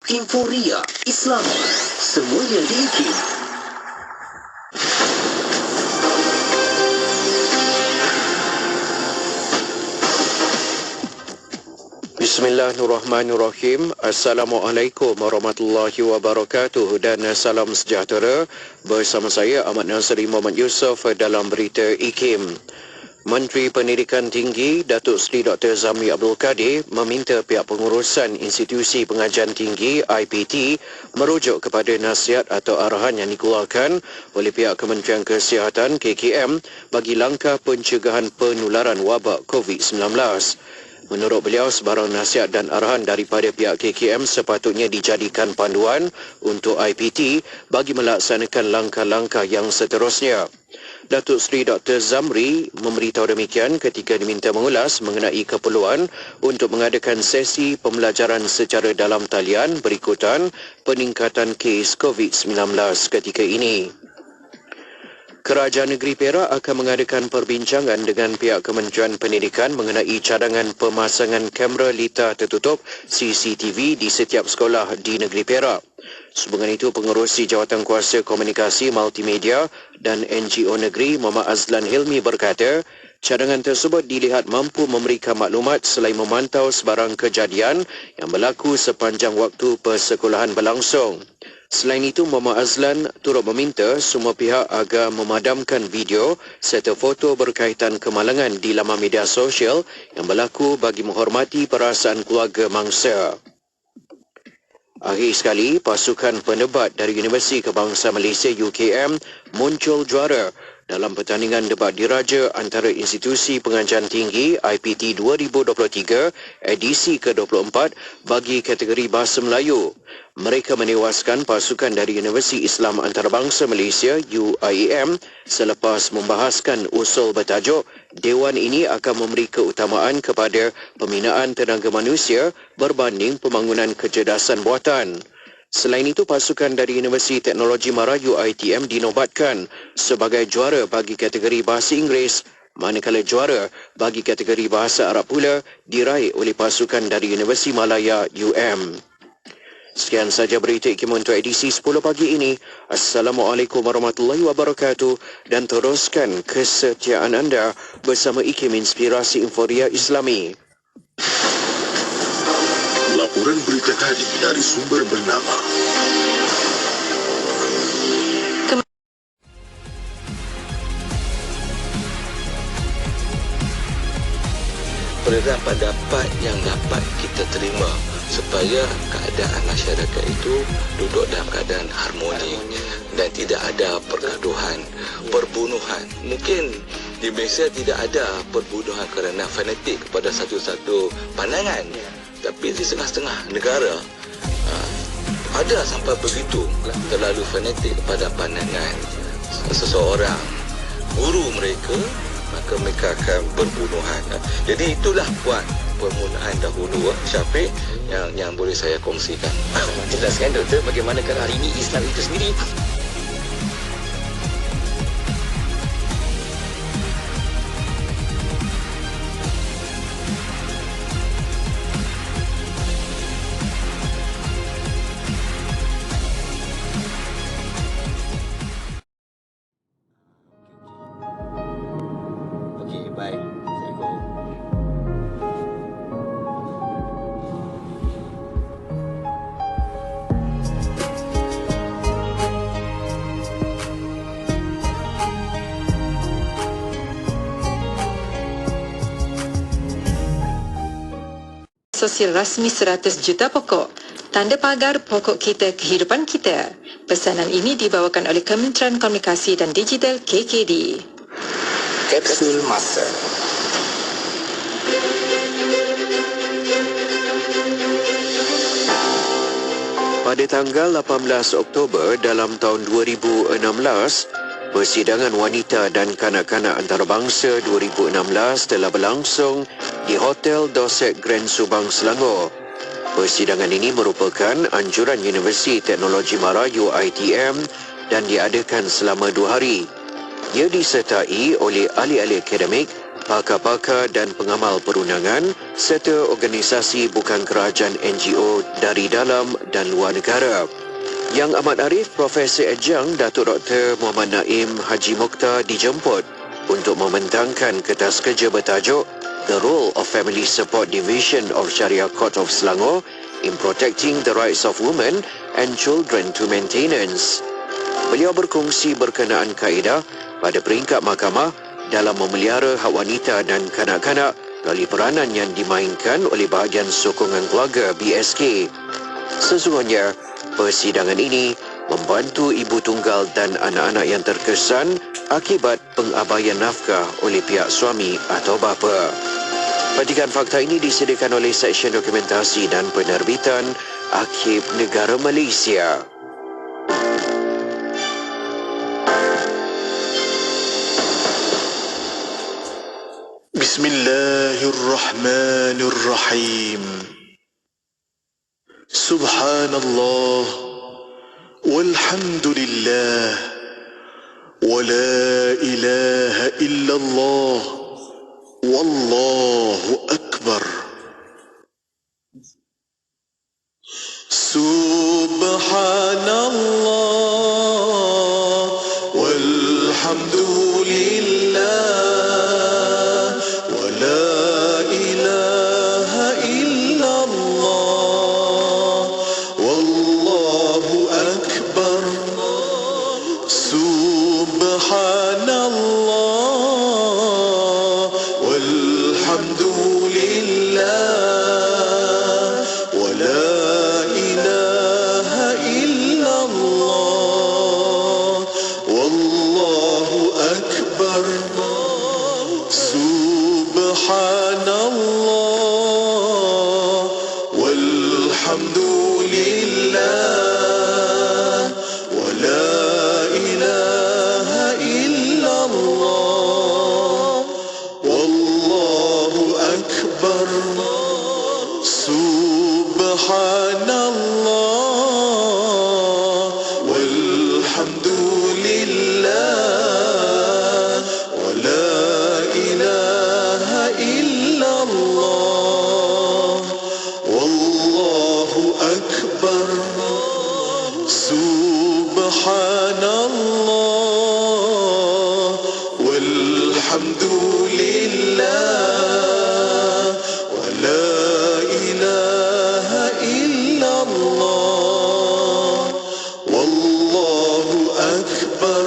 Inforia Islam, semuanya diikim. Bismillahirrahmanirrahim. Assalamualaikum warahmatullahi wabarakatuh dan salam sejahtera. Bersama saya Ahmad Nasri Muhammad Yusof dalam berita IKIM. Menteri Pendidikan Tinggi Datuk Seri Dr. Zamri Abdul Kadir meminta pihak pengurusan Institusi Pengajian Tinggi IPT merujuk kepada nasihat atau arahan yang dikeluarkan oleh pihak Kementerian Kesihatan KKM bagi langkah pencegahan penularan wabak COVID-19. Menurut beliau, sebarang nasihat dan arahan daripada pihak KKM sepatutnya dijadikan panduan untuk IPT bagi melaksanakan langkah-langkah yang seterusnya. Datuk Seri Dr. Zamri memberitahu demikian ketika diminta mengulas mengenai keperluan untuk mengadakan sesi pembelajaran secara dalam talian berikutan peningkatan kes COVID-19 ketika ini. Kerajaan Negeri Perak akan mengadakan perbincangan dengan pihak Kementerian Pendidikan mengenai cadangan pemasangan kamera litar tertutup CCTV di setiap sekolah di Negeri Perak. Sehubungan itu, Pengerusi Jawatan Kuasa Komunikasi Multimedia dan NGO Negeri Muhammad Azlan Hilmi berkata, cadangan tersebut dilihat mampu memberikan maklumat selain memantau sebarang kejadian yang berlaku sepanjang waktu persekolahan berlangsung. Selain itu, Muhammad Azlan turut meminta semua pihak agar memadamkan video serta foto berkaitan kemalangan di laman media sosial yang berlaku bagi menghormati perasaan keluarga mangsa. Akhir sekali, pasukan penebat dari Universiti Kebangsaan Malaysia UKM muncul juara dalam pertandingan debat diraja antara Institusi Pengajian Tinggi IPT 2023 edisi ke-24 bagi kategori Bahasa Melayu. Mereka menewaskan pasukan dari Universiti Islam Antarabangsa Malaysia UIAM selepas membahaskan usul bertajuk Dewan ini akan memberi keutamaan kepada pembinaan tenaga manusia berbanding pembangunan kecerdasan buatan. Selain itu, pasukan dari Universiti Teknologi Mara UiTM dinobatkan sebagai juara bagi kategori Bahasa Inggeris, manakala juara bagi kategori Bahasa Arab pula diraih oleh pasukan dari Universiti Malaya UM. Sekian saja berita IKIM untuk edisi 10 pagi ini. Assalamualaikum warahmatullahi wabarakatuh dan teruskan kesetiaan anda bersama IKIM Inspirasi Inforia Islami. Laporan berita tadi dari sumber bernama pendapat yang dapat kita terima supaya keadaan masyarakat itu duduk dalam keadaan harmoni dan tidak ada pergaduhan, perbunuhan. Mungkin di Malaysia tidak ada perbunuhan kerana fanatik kepada satu-satu pandangan, tapi di setengah-setengah negara ada sampai begitu terlalu fanatik kepada pandangan seseorang guru mereka, maka mereka akan berbunuhan. Jadi itulah buat permulaan dahulu Syafiq yang boleh saya kongsikan. Jelaskan doktor, bagaimanakah hari ini Islam itu sendiri? Okey, baik. Assalamualaikum. Sosial rasmi 100 juta pokok. Tanda pagar pokok kita, kehidupan kita. Pesanan ini dibawakan oleh Kementerian Komunikasi dan Digital KKD. Kapsul Masa. Pada tanggal 18 Oktober dalam tahun 2016, Persidangan Wanita dan Kanak-Kanak Antarabangsa 2016 telah berlangsung di Hotel Dorset Grand Subang, Selangor. Persidangan ini merupakan anjuran Universiti Teknologi Mara UiTM dan diadakan selama 2 hari. Ia disertai oleh ahli-ahli akademik, pakar-pakar dan pengamal perundangan serta organisasi bukan kerajaan NGO dari dalam dan luar negara. Yang Amat Arif, Profesor Adjang Datuk Dr. Muhammad Naim Haji Mokhtar dijemput untuk membentangkan kertas kerja bertajuk The Role of Family Support Division of Sharia Court of Selangor in Protecting the Rights of Women and Children to Maintenance. Beliau berkongsi berkenaan kaedah pada peringkat mahkamah dalam memelihara hak wanita dan kanak-kanak melalui peranan yang dimainkan oleh bahagian sokongan keluarga BSK. Sesungguhnya, persidangan ini membantu ibu tunggal dan anak-anak yang terkesan akibat pengabaian nafkah oleh pihak suami atau bapa. Petikan fakta ini disediakan oleh Seksyen Dokumentasi dan Penerbitan Akhib Negara Malaysia. Bismillahirrahmanirrahim. Subhanallah walhamdulillah wa la ilaha illallah wallahu akbar. Subhanallah walhamdulillah wa la ilaha illallah wallahu akbar. Subhanallah walhamdulillah wa la ilaha illallah wallahu akbar. Subhanallah walhamdulillah wa la ilaha illallah wallahu akbar. Subhanallah walhamdulillah wa la ilaha illallah wallahu akbar. Subhanallah walhamdulillah wa la ilaha illallah wallahu akbar.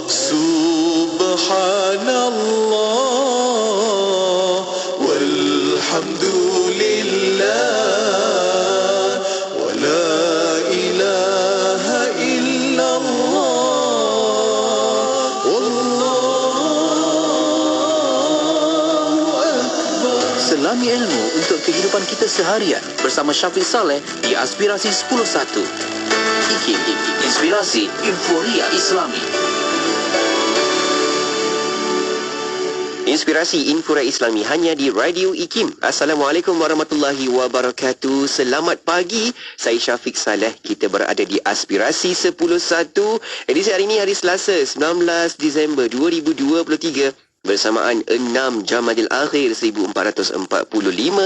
Subhanallah walhamdulillah wa la ilaha illallah wallahu akbar. Selami ilmu untuk kehidupan kita seharian bersama Syafiq Saleh di Aspirasi 10.1. IKIM, Inspirasi Inforia Islami. Inspirasi Infura Islami hanya di Radio IKIM. Assalamualaikum warahmatullahi wabarakatuh. Selamat pagi. Saya Syafiq Saleh. Kita berada di Aspirasi 10.1. Edisi hari ini hari Selasa 19 Disember 2023. Bersamaan 6 Jamadil Akhir 1445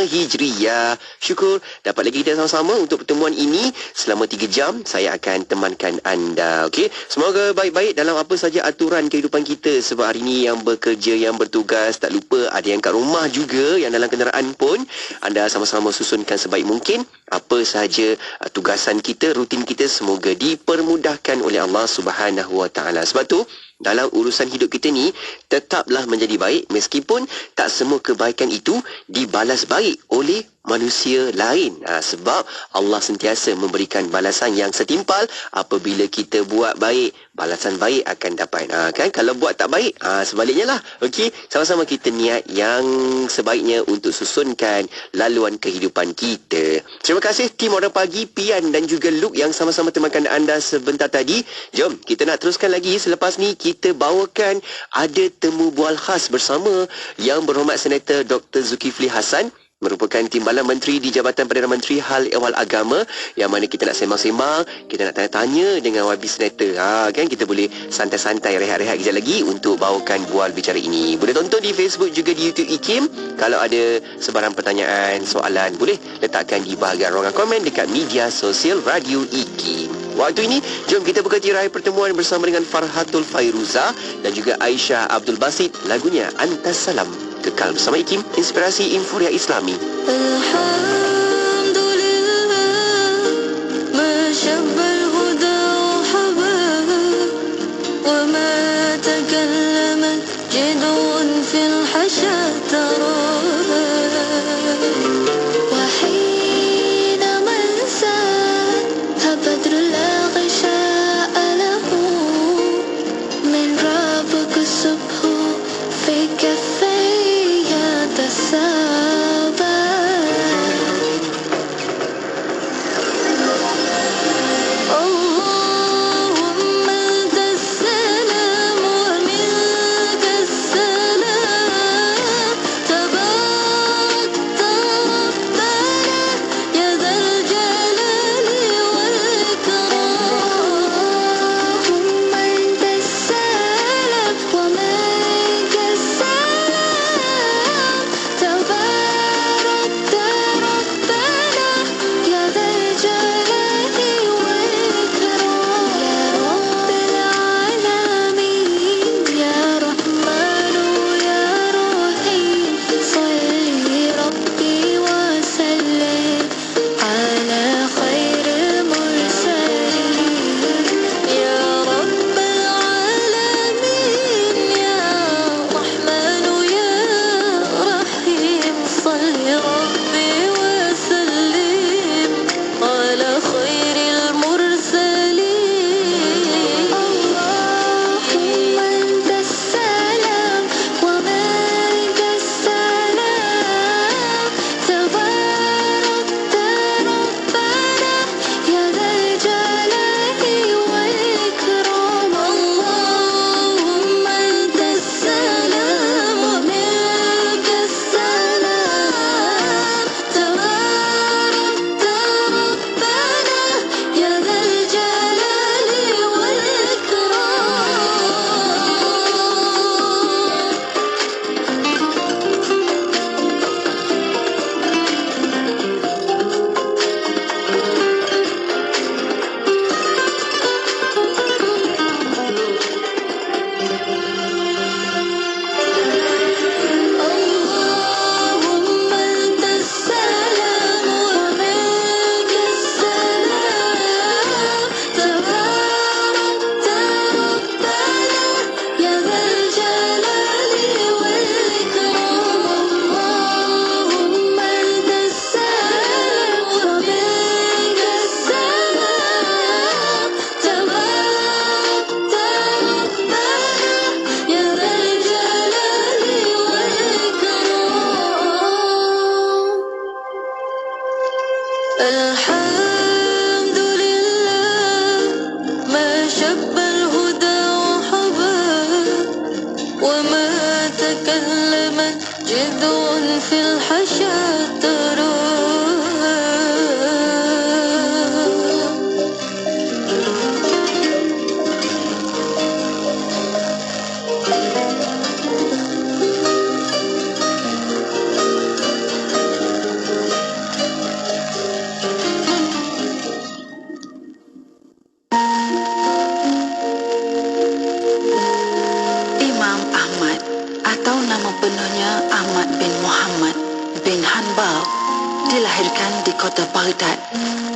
Hijriyah. Syukur dapat lagi kita sama-sama untuk pertemuan ini. Selama 3 jam saya akan temankan anda. Okey, semoga baik-baik dalam apa saja aturan kehidupan kita. Sebab hari ini yang bekerja, yang bertugas, tak lupa ada yang kat rumah juga, yang dalam kenderaan pun anda sama-sama susunkan sebaik mungkin apa sahaja tugasan kita, rutin kita, semoga dipermudahkan oleh Allah Subhanahu Wa Taala. Sebab tu dalam urusan hidup kita ni tetaplah menjadi baik meskipun tak semua kebaikan itu dibalas baik oleh manusia lain. Sebab Allah sentiasa memberikan balasan yang setimpal. Apabila kita buat baik, balasan baik akan dapat. Kan kalau buat tak baik, sebaliknya lah. Okey, sama-sama kita niat yang sebaiknya untuk susunkan laluan kehidupan kita. Terima kasih tim Orang Pagi, Pian dan juga Luke yang sama-sama temankan anda sebentar tadi. Jom kita nak teruskan lagi. Selepas ni kita bawakan ada temu bual khas bersama Yang Berhormat Senator Dr. Zulkifli Hassan merupakan timbalan menteri di Jabatan Perdana Menteri Hal Ehwal Agama, yang mana kita nak sembang-sembang, kita nak tanya-tanya dengan YB Senator. Kan kita boleh santai-santai rehat-rehat kejap lagi untuk bawakan bual bicara ini. Boleh tonton di Facebook juga di YouTube IKIM. Kalau ada sebarang pertanyaan, soalan, boleh letakkan di bahagian ruangan komen dekat media sosial Radio IKIM. Waktu ini, jom kita buka tirai pertemuan bersama dengan Farhatul Fairuza dan juga Aisyah Abdul Basit. Lagunya Antas Salam. Kekal bersama IKIM, Inspirasi Inforia Islami.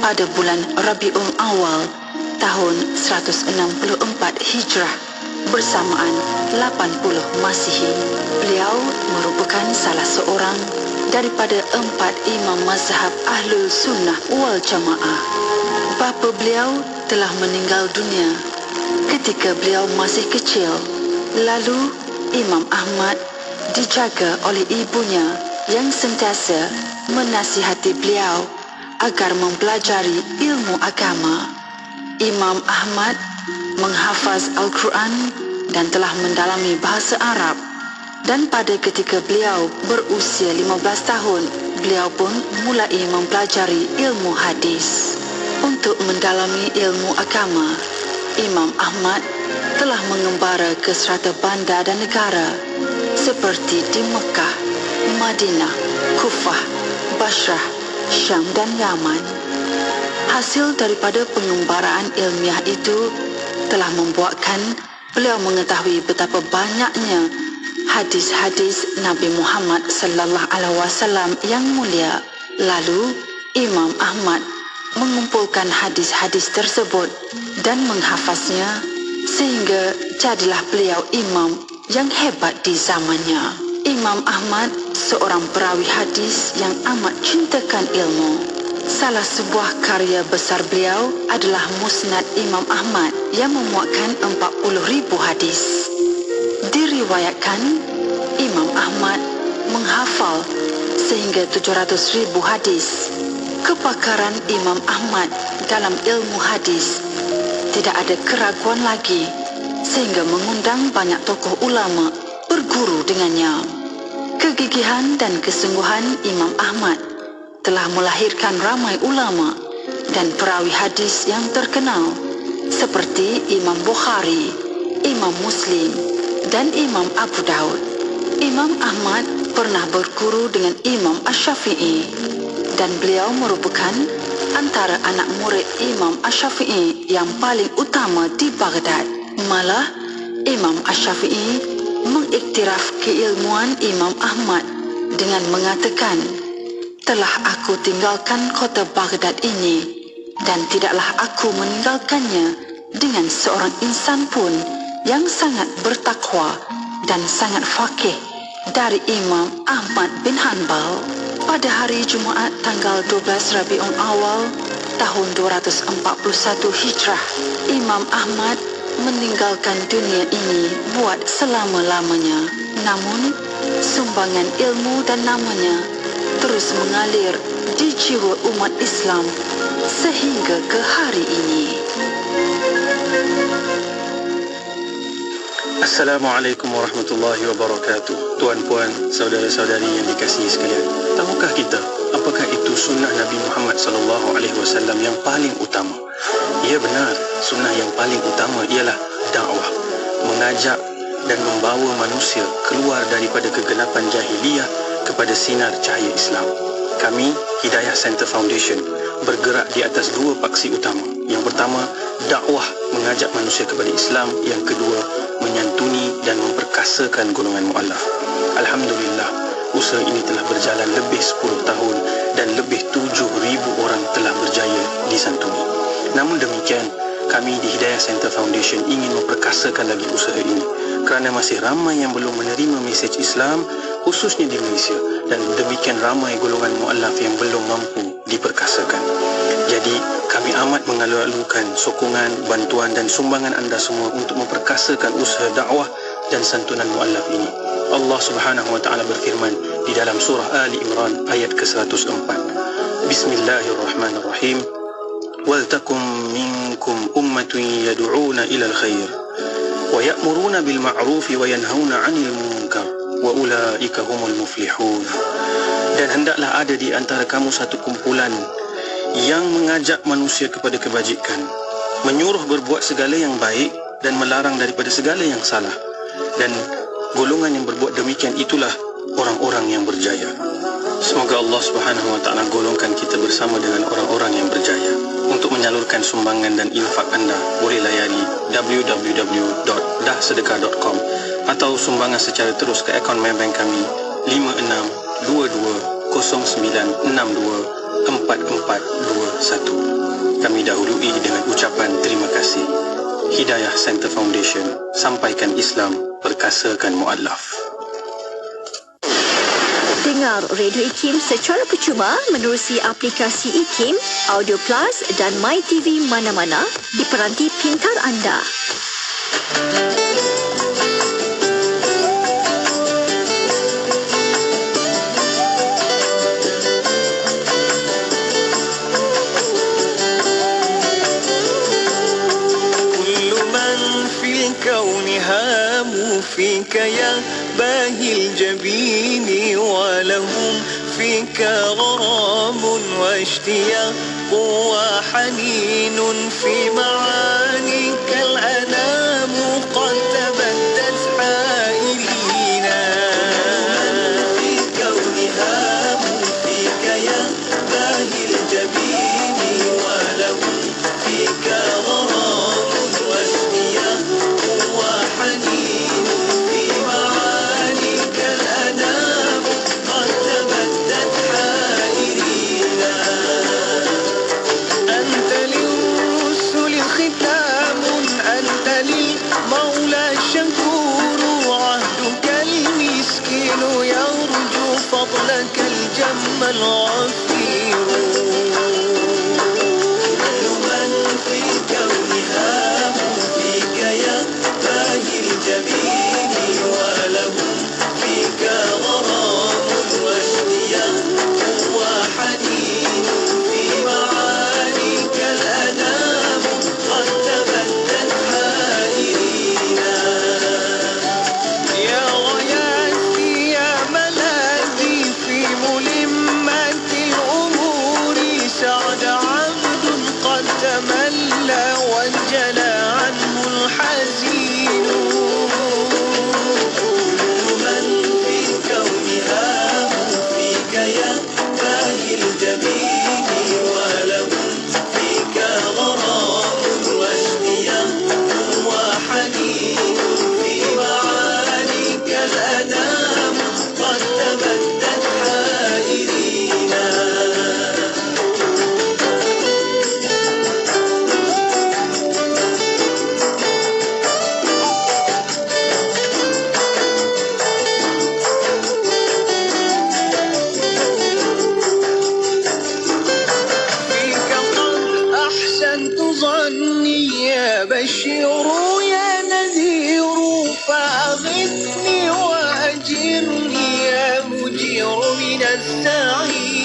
Pada bulan Rabiul Awal tahun 164 Hijrah bersamaan 80 Masihi. Beliau merupakan salah seorang daripada 4 imam mazhab Ahlul Sunnah wal Jamaah. Bapa beliau telah meninggal dunia ketika beliau masih kecil. Lalu Imam Ahmad dijaga oleh ibunya yang sentiasa menasihati beliau agar mempelajari ilmu agama. Imam Ahmad menghafaz Al-Quran dan telah mendalami bahasa Arab. Dan pada ketika beliau berusia 15 tahun, beliau pun mulai mempelajari ilmu hadis. Untuk mendalami ilmu agama, Imam Ahmad telah mengembara ke serata bandar dan negara seperti di Mekah, Madinah, Kufah, Basrah, Syam dan Yaman. Hasil daripada pengembaraan ilmiah itu telah membuatkan beliau mengetahui betapa banyaknya hadis-hadis Nabi Muhammad sallallahu alaihi wasallam yang mulia. Lalu Imam Ahmad mengumpulkan hadis-hadis tersebut dan menghafaznya sehingga jadilah beliau imam yang hebat di zamannya. Imam Ahmad seorang perawi hadis yang amat cintakan ilmu. Salah sebuah karya besar beliau adalah Musnad Imam Ahmad yang memuatkan 40,000 hadis. Diriwayatkan Imam Ahmad menghafal sehingga 700,000 hadis. Kepakaran Imam Ahmad dalam ilmu hadis tidak ada keraguan lagi sehingga mengundang banyak tokoh ulama berguru dengannya. Kegigihan dan kesungguhan Imam Ahmad telah melahirkan ramai ulama dan perawi hadis yang terkenal seperti Imam Bukhari, Imam Muslim dan Imam Abu Daud. Imam Ahmad pernah berguru dengan Imam Asy-Syafi'i dan beliau merupakan antara anak murid Imam Asy-Syafi'i yang paling utama di Baghdad. Malah, Imam Asy-Syafi'i mengiktiraf keilmuan Imam Ahmad dengan mengatakan, "Telah aku tinggalkan kota Baghdad ini dan tidaklah aku meninggalkannya dengan seorang insan pun yang sangat bertakwa dan sangat faqih dari Imam Ahmad bin Hanbal." Pada hari Jumaat tanggal 12 Rabiul Awal tahun 241 Hijrah, Imam Ahmad meninggalkan dunia ini buat selama-lamanya. Namun, sumbangan ilmu dan namanya terus mengalir di jiwa umat Islam sehingga ke hari ini. Assalamualaikum warahmatullahi wabarakatuh. Tuan-puan, saudara-saudari yang dikasihi sekalian, tahukah kita apakah itu sunnah Nabi Muhammad sallallahu alaihi wasallam yang paling utama? Ya benar, sunnah yang paling utama ialah dakwah, mengajak dan membawa manusia keluar daripada kegelapan jahiliyah kepada sinar cahaya Islam. Kami, Hidayah Center Foundation, bergerak di atas dua paksi utama. Yang pertama, dakwah mengajak manusia kepada Islam. Yang kedua, menyantuni dan memperkasakan golongan mu'allaf. Alhamdulillah, usaha ini telah berjalan lebih 10 tahun dan lebih 7,000 orang telah berjaya disantuni. Namun demikian, kami di Hidayah Center Foundation ingin memperkasakan lagi usaha ini kerana masih ramai yang belum menerima mesej Islam, khususnya di Malaysia, dan demikian ramai golongan mu'allaf yang belum mampu diperkasakan. Jadi, kami amat mengalu-alukan sokongan, bantuan dan sumbangan anda semua untuk memperkasakan usaha dakwah dan santunan mu'allaf ini. Allah Subhanahu wa taala berfirman di dalam surah Ali Imran ayat ke-104. Bismillahirrahmanirrahim. Waltakum minkum ummatun yad'una ila al-khair wa ya'muruna bil ma'ruf wa yanhauna 'anil munkar wa ulaika humul muflihun. Dan hendaklah ada di antara kamu satu kumpulan yang mengajak manusia kepada kebajikan, menyuruh berbuat segala yang baik dan melarang daripada segala yang salah. Dan golongan yang berbuat demikian itulah orang-orang yang berjaya. Semoga Allah Subhanahu wa taala golongkan kita bersama dengan orang-orang yang berjaya. Untuk menyalurkan sumbangan dan infak anda, boleh layari www.dahsedekah.com atau sumbangan secara terus ke akaun Maybank kami 5622096441. Kami dahului dengan ucapan terima kasih. Hidayah Center Foundation, sampaikan Islam, perkasakan mu'allaf. Dengar Radio IKIM secara percuma menerusi aplikasi IKIM, Audio Plus dan MyTV mana-mana di peranti pintar anda. كل من في الكون هام فيك يا باهي الجبين ولهم فيك غرام واشتياق وحنين في معانيك الأنام قد تبدت حائرين في كونها فيك يا باهي الجبين ولهم فيك غرام واشتياق وحنين في معانيك الأنام قد تبدت حائرين أنت للرسل ختام أنت للمولى شكور عهدك المسكين يرجو فضلك الجم الغفير كل من في كونها فيك يا باهي الجبين ولهم فيك غرام واشتياق وحنين في معانيك الأنام قد تبدت حائرين يا غياثي يا ملاذي في ملمات الأمور سعد عبد قد تملى وانجلى عنه الحزين كل من في كونها فيك يا باهي الجبين ولهم فيك غرام واشتياق وحنين في معانيك الأنام قد تبدت حائرين فيك قد أحسنت ظني يا بشير يا نذير فأغثني وأجرني يا مجير من السعير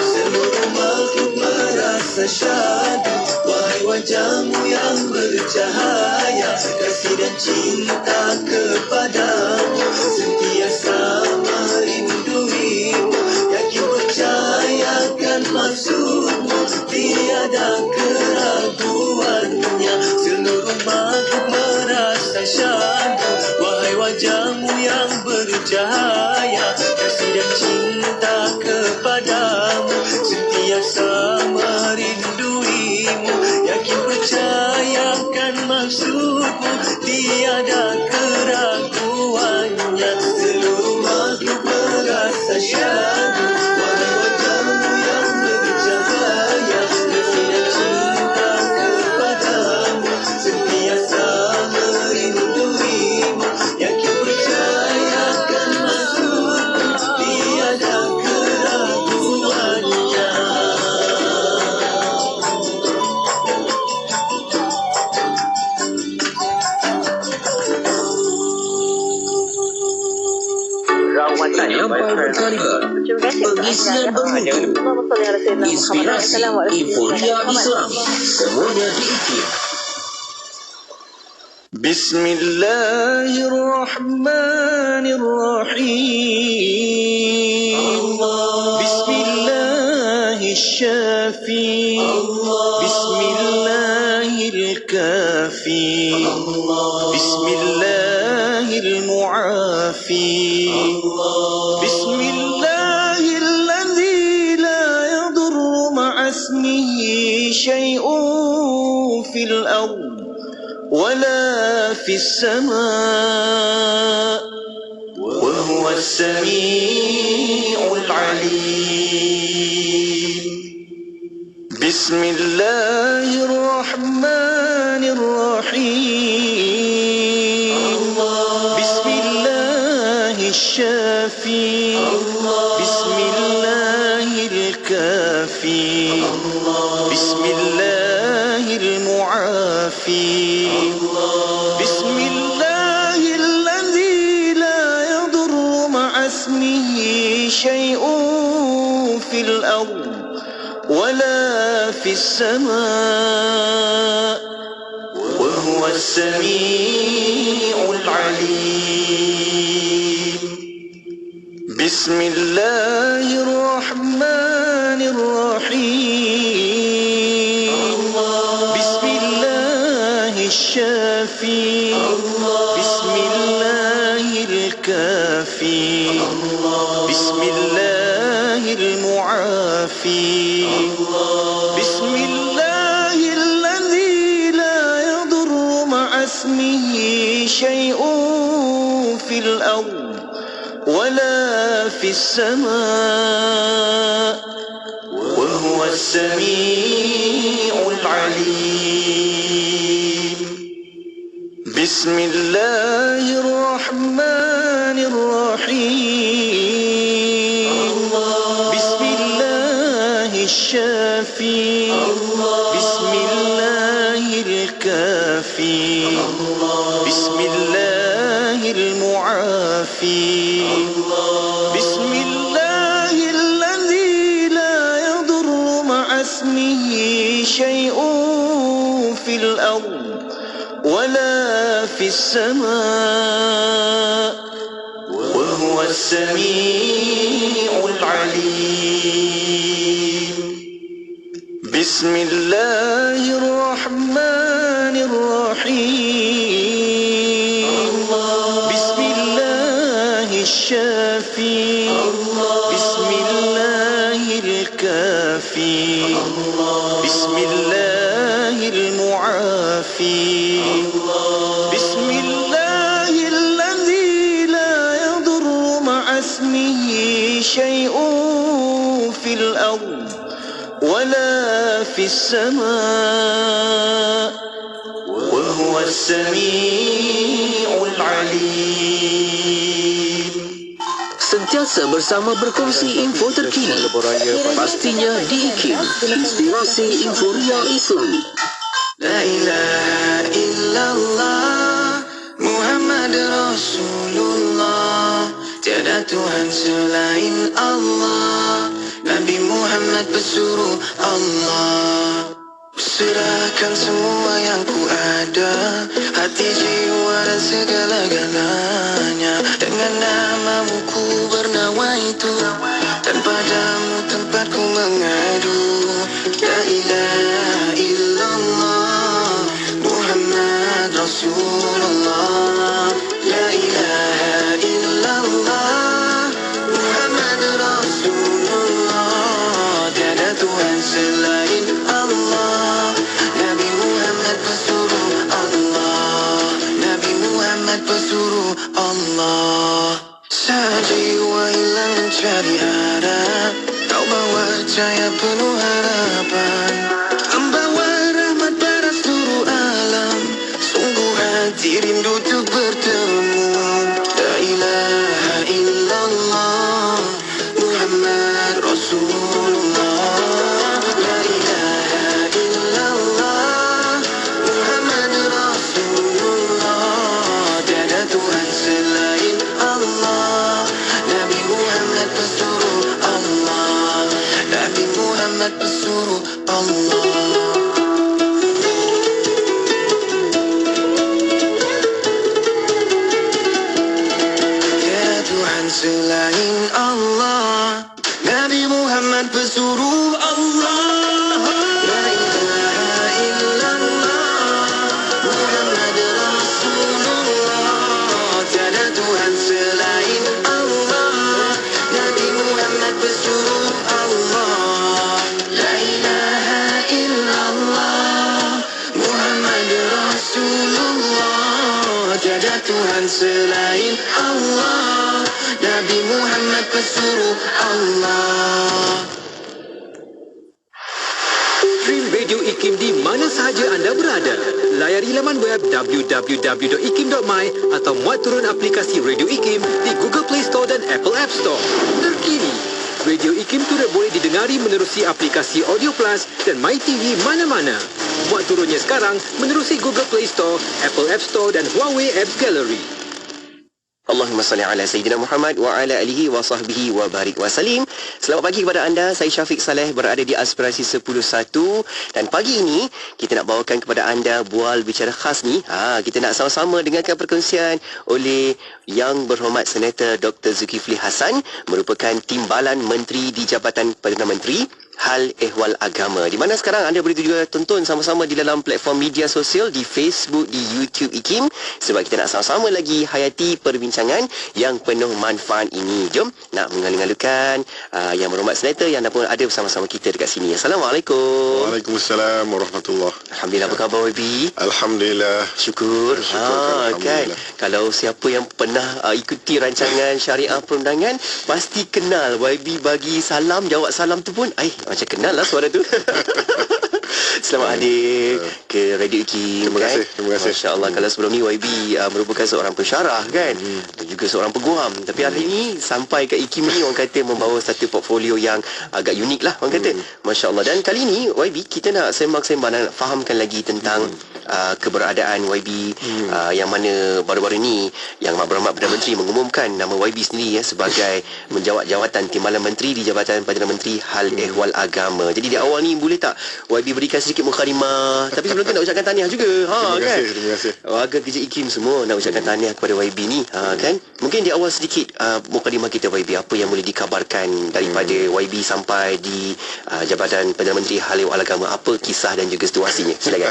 seluruh makhluk merasa syadu wahai wajahmu yang bercahaya kasih dan cinta kepadamu sentiasa merinduimu yakin percayakan maksudmu tiada keraguannya seluruh makhluk merasa syadu wahai wajahmu yang bercahaya kasih dan cinta kepadamu sentiasa merinduimu yakin percayakan maksudmu tiada keraguannya seluruh makhluk merasa syadu wahai wajahmu yang bercahaya kasih dan cinta kepadamu sentiasa merinduimu yakin percayakan maksudmu tiada keraguannya Penyampai berkarya, pengisian bermutu, inspirasi, euforia Islam, semuanya di IKIM. Bismillahirrahmanirrahim Bismillahirrahsyafi Bismillahirkafi Bismillahirmu'afi Bismillahilladzi la yadurru ma'asmihi syai'un fil ardh ولا في السماء وهو السميع العليم بسم الله الرحمن الرحيم بسم الله الشافي بسم الله الكافي بسم الله المعافي بسم الله الذي لا يضر مع اسمه شيء في الأرض ولا في السماء وهو وهو السميع العليم بسم الله الرحمن الرحيم بسم الله الشافي بسم الله الكافي بسم الله المعافي بسم الله الذي لا يضر مع اسمه شيء في الأرض ولا في السماء وهو السميع العليم بسم الله الرحمن الرحيم بسم الله الشافي بسم الله الكافي بسم الله المعافي بسم الله الذي لا يضر مع اسمه شيء في الأرض ولا في السماء وهو السميع العليم بسم الله الرحمن الرحيم بسم الله الشافي بسم الله الكافي بسم الله المعافي بسم الله الذي لا يضر مع اسمه شيء في الأرض ولا في السماء وهو السميع العليم. Sentiasa bersama berkongsi info terkini. Pastinya di IKIM, Inspirasi Inforia Islam. La ilaha illallah Muhammad Rasulullah, tiada Tuhan selain Allah, Nabi Muhammad pesuruh Allah. Serahkan semua yang ku ada, hati, jiwa dan segala-galanya, dengan namamu ku bernawa itu, dan padamu tempatku mengadu. La ilaha illallah Muhammad Rasulullah, la ilaha illallah Muhammad Rasulullah, tiada Tuhan selain Allah, Nabi Muhammad pesuruh Allah, Nabi Muhammad pesuruh Allah. Sejiwa hilang mencari arah, kau bawa cahaya penuh harapan, membawa rahmat pada seluruh alam, sungguh hati rindu untuk bertemu. La ilaha illallah Muhammad Rasulullah, la ilaha illallah Muhammad Rasulullah, tiada Tuhan selain Allah, Nabi Muhammad pesuruh Allah, Nabi Muhammad pesuruh Allah. Tiada Tuhan selain Allah, Nabi Muhammad pesuruh Allah. La ilaha illallah Muhammad Rasulullah, tiada Tuhan selain Allah, Nabi Muhammad pesuruh Allah. La ilaha illallah Muhammad Rasulullah, tiada Tuhan selain Allah, Nabi Muhammad pesuruh Allah. Stream Radio IKIM di mana sahaja anda berada. Layari laman web www.ikim.my atau muat turun aplikasi Radio IKIM di Google Play Store dan Apple App Store. Terkini, Radio IKIM turut boleh didengari menerusi aplikasi Audio Plus dan MyTV mana-mana. Muat turunnya sekarang menerusi Google Play Store, Apple App Store dan Huawei Apps Gallery. Allahumma salli ala Sayyidina Muhammad wa ala alihi wa sahbihi wa barik wa salim. Selamat pagi kepada anda. Saya Syafiq Saleh berada di Aspirasi 10.1 dan pagi ini kita nak bawakan kepada anda bual bicara khas ni. Kita nak sama-sama dengarkan perkongsian oleh Yang Berhormat Senator Dr. Zulkifli Hassan, merupakan Timbalan Menteri di Jabatan Perdana Menteri Hal Ehwal Agama, di mana sekarang anda boleh juga tonton sama-sama di dalam platform media sosial, di Facebook, di YouTube IKIM, sebab kita nak sama-sama lagi hayati perbincangan yang penuh manfaat ini. Jom nak mengalu-alukan Yang Berhormat Senator yang pun ada bersama-sama kita dekat sini. Assalamualaikum. Waalaikumsalam warahmatullahi. Alhamdulillah, apa khabar YB? Alhamdulillah. Syukur. Kan, kalau siapa yang pernah ikuti rancangan Syariah Perundangan pasti kenal YB bagi salam, jawab salam tu pun macam kenal lah suara tu. Selamat hadir ke Radio IKIM. Terima kasih. Masya Allah. Kalau sebelum ni YB merupakan seorang pensyarah kan, dan juga seorang peguam. Tapi hari ini sampai ke IKIM ni orang kata membawa satu portfolio yang agak unik lah orang kata. Masya Allah. Dan kali ni YB kita nak sembang-sembang dan nak fahamkan lagi tentang keberadaan YB yang mana baru-baru ni Yang Berhormat Perdana Menteri mengumumkan nama YB sendiri sebagai menjawat jawatan Timbalan Menteri di Jabatan Perdana Menteri Hal Ehwal Agama. Jadi di awal ni boleh tak YB berikan sedikit mukadimah, tapi sebelum tu nak ucapkan tahniah juga. Terima kasih. Warga kerja IKIM semua nak ucapkan tahniah kepada YB ni. Kan? Mungkin di awal sedikit mukadimah kita YB, apa yang boleh dikabarkan daripada YB sampai di Jabatan Perdana Menteri Hal Ehwal Agama, apa kisah dan juga situasinya. Silakan.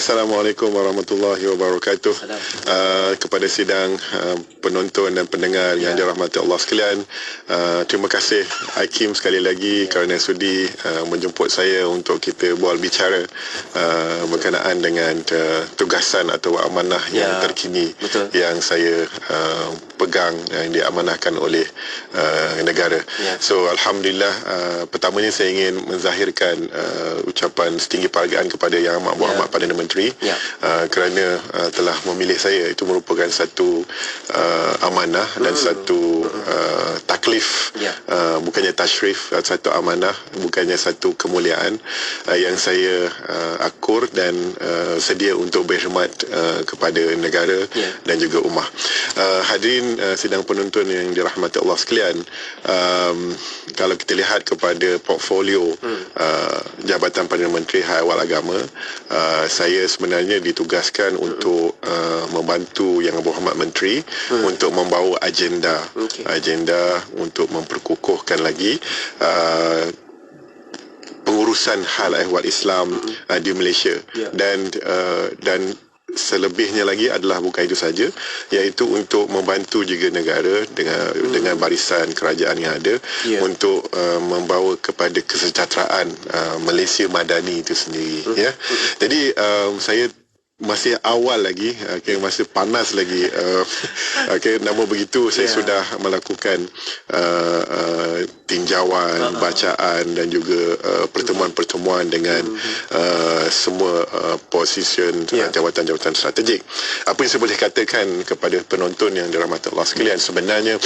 Assalamualaikum warahmatullahi wabarakatuh. Kepada sidang penonton dan pendengar yang dirahmati Allah sekalian, terima kasih IKIM sekali lagi kerana sudi menjemput saya untuk kita bual bicara berkenaan dengan tugasan atau amanah yang terkini yang saya pegang, yang diamanahkan oleh negara. So alhamdulillah, pertamanya saya ingin menzahirkan ucapan setinggi penghargaan kepada Yang Amat Berhormat Perdana Menteri kerana telah memilih saya. Itu merupakan satu amanah dan satu taklif, bukannya tashrif, satu amanah, bukannya satu kemuliaan yang saya akur dan sedia untuk berkhidmat kepada negara dan juga ummah. Hadirin sidang penonton yang dirahmati Allah sekalian, kalau kita lihat kepada portfolio Jabatan Perdana Menteri Hal Ehwal Agama, saya sebenarnya ditugaskan untuk membantu Yang Berhormat Menteri untuk membawa agenda untuk memperkukuhkan lagi pengurusan hal ehwal Islam di Malaysia. Dan selebihnya lagi adalah bukan itu saja, iaitu untuk membantu juga negara dengan barisan kerajaan yang ada untuk membawa kepada kesejahteraan Malaysia Madani itu sendiri. Jadi saya masih awal lagi, masih panas lagi, nama begitu saya sudah melakukan tinjauan, bacaan dan juga pertemuan-pertemuan dengan semua position jawatan-jawatan strategik. Apa yang saya boleh katakan kepada penonton yang dirahmati Allah sekalian, sebenarnya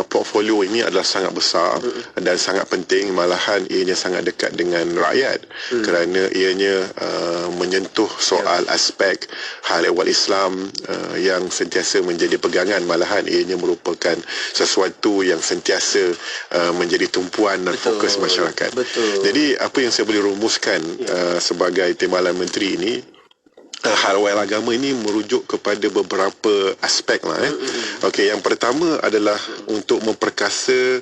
portfolio ini adalah sangat besar dan sangat penting, malahan ianya sangat dekat dengan rakyat kerana ianya menyentuh soal aspek hal ehwal Islam yang sentiasa menjadi pegangan, malahan ianya merupakan sesuatu yang sentiasa menjadi tumpuan dan fokus masyarakat. Jadi apa yang saya boleh rumuskan sebagai Timbalan Menteri ini, hal ehwal agama ini merujuk kepada beberapa aspek lah. Yang pertama adalah untuk memperkasa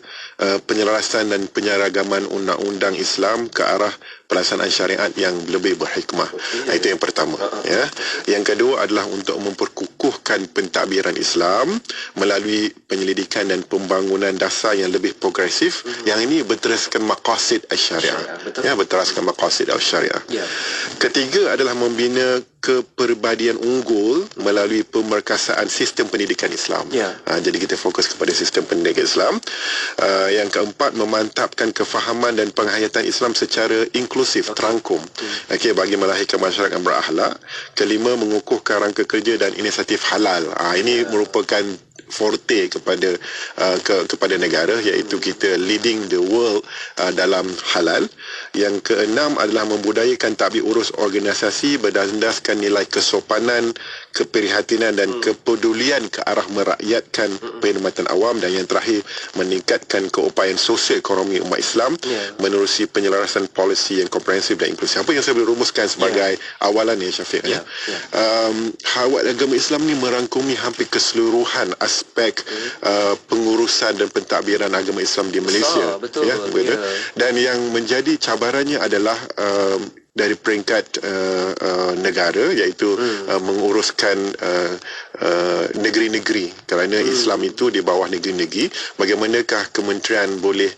penyelarasan dan penyeragaman undang-undang Islam ke arah pelaksanaan syariat yang lebih berhikmah. Itu yang pertama. Yang kedua adalah untuk memperkukuhkan pentadbiran Islam melalui penyelidikan dan pembangunan dasar yang lebih progresif, yang ini berteraskan maqasid al-syariah. Berteraskan maqasid al-syariah. Ketiga adalah membina kepribadian unggul melalui pemerkasaan sistem pendidikan Islam. Jadi kita fokus kepada sistem pendidikan Islam. Yang keempat, memantapkan kefahaman dan penghayatan Islam secara inklusif, terangkum, bagi melahirkan masyarakat berakhlak. Kelima, mengukuhkan rangka kerja dan inisiatif halal. Ini merupakan forte kepada kepada negara, iaitu kita leading the world dalam halal. Yang keenam adalah membudayakan tadbir urus organisasi berdasarkan nilai kesopanan, keprihatinan dan kepedulian ke arah merakyatkan perkhidmatan awam. Dan yang terakhir, meningkatkan keupayaan sosial ekonomi umat Islam menerusi penyelarasan polisi yang komprehensif dan inklusif. Apa yang saya boleh rumuskan sebagai awalan ni, Syafiq? Hawat agama Islam ni merangkumi hampir keseluruhan aspek pengurusan dan pentadbiran agama Islam di Malaysia. Betul. Dan yang menjadi cabarannya adalah dari peringkat negara, iaitu menguruskan negeri-negeri, kerana Islam itu di bawah negeri-negeri. Bagaimanakah kementerian boleh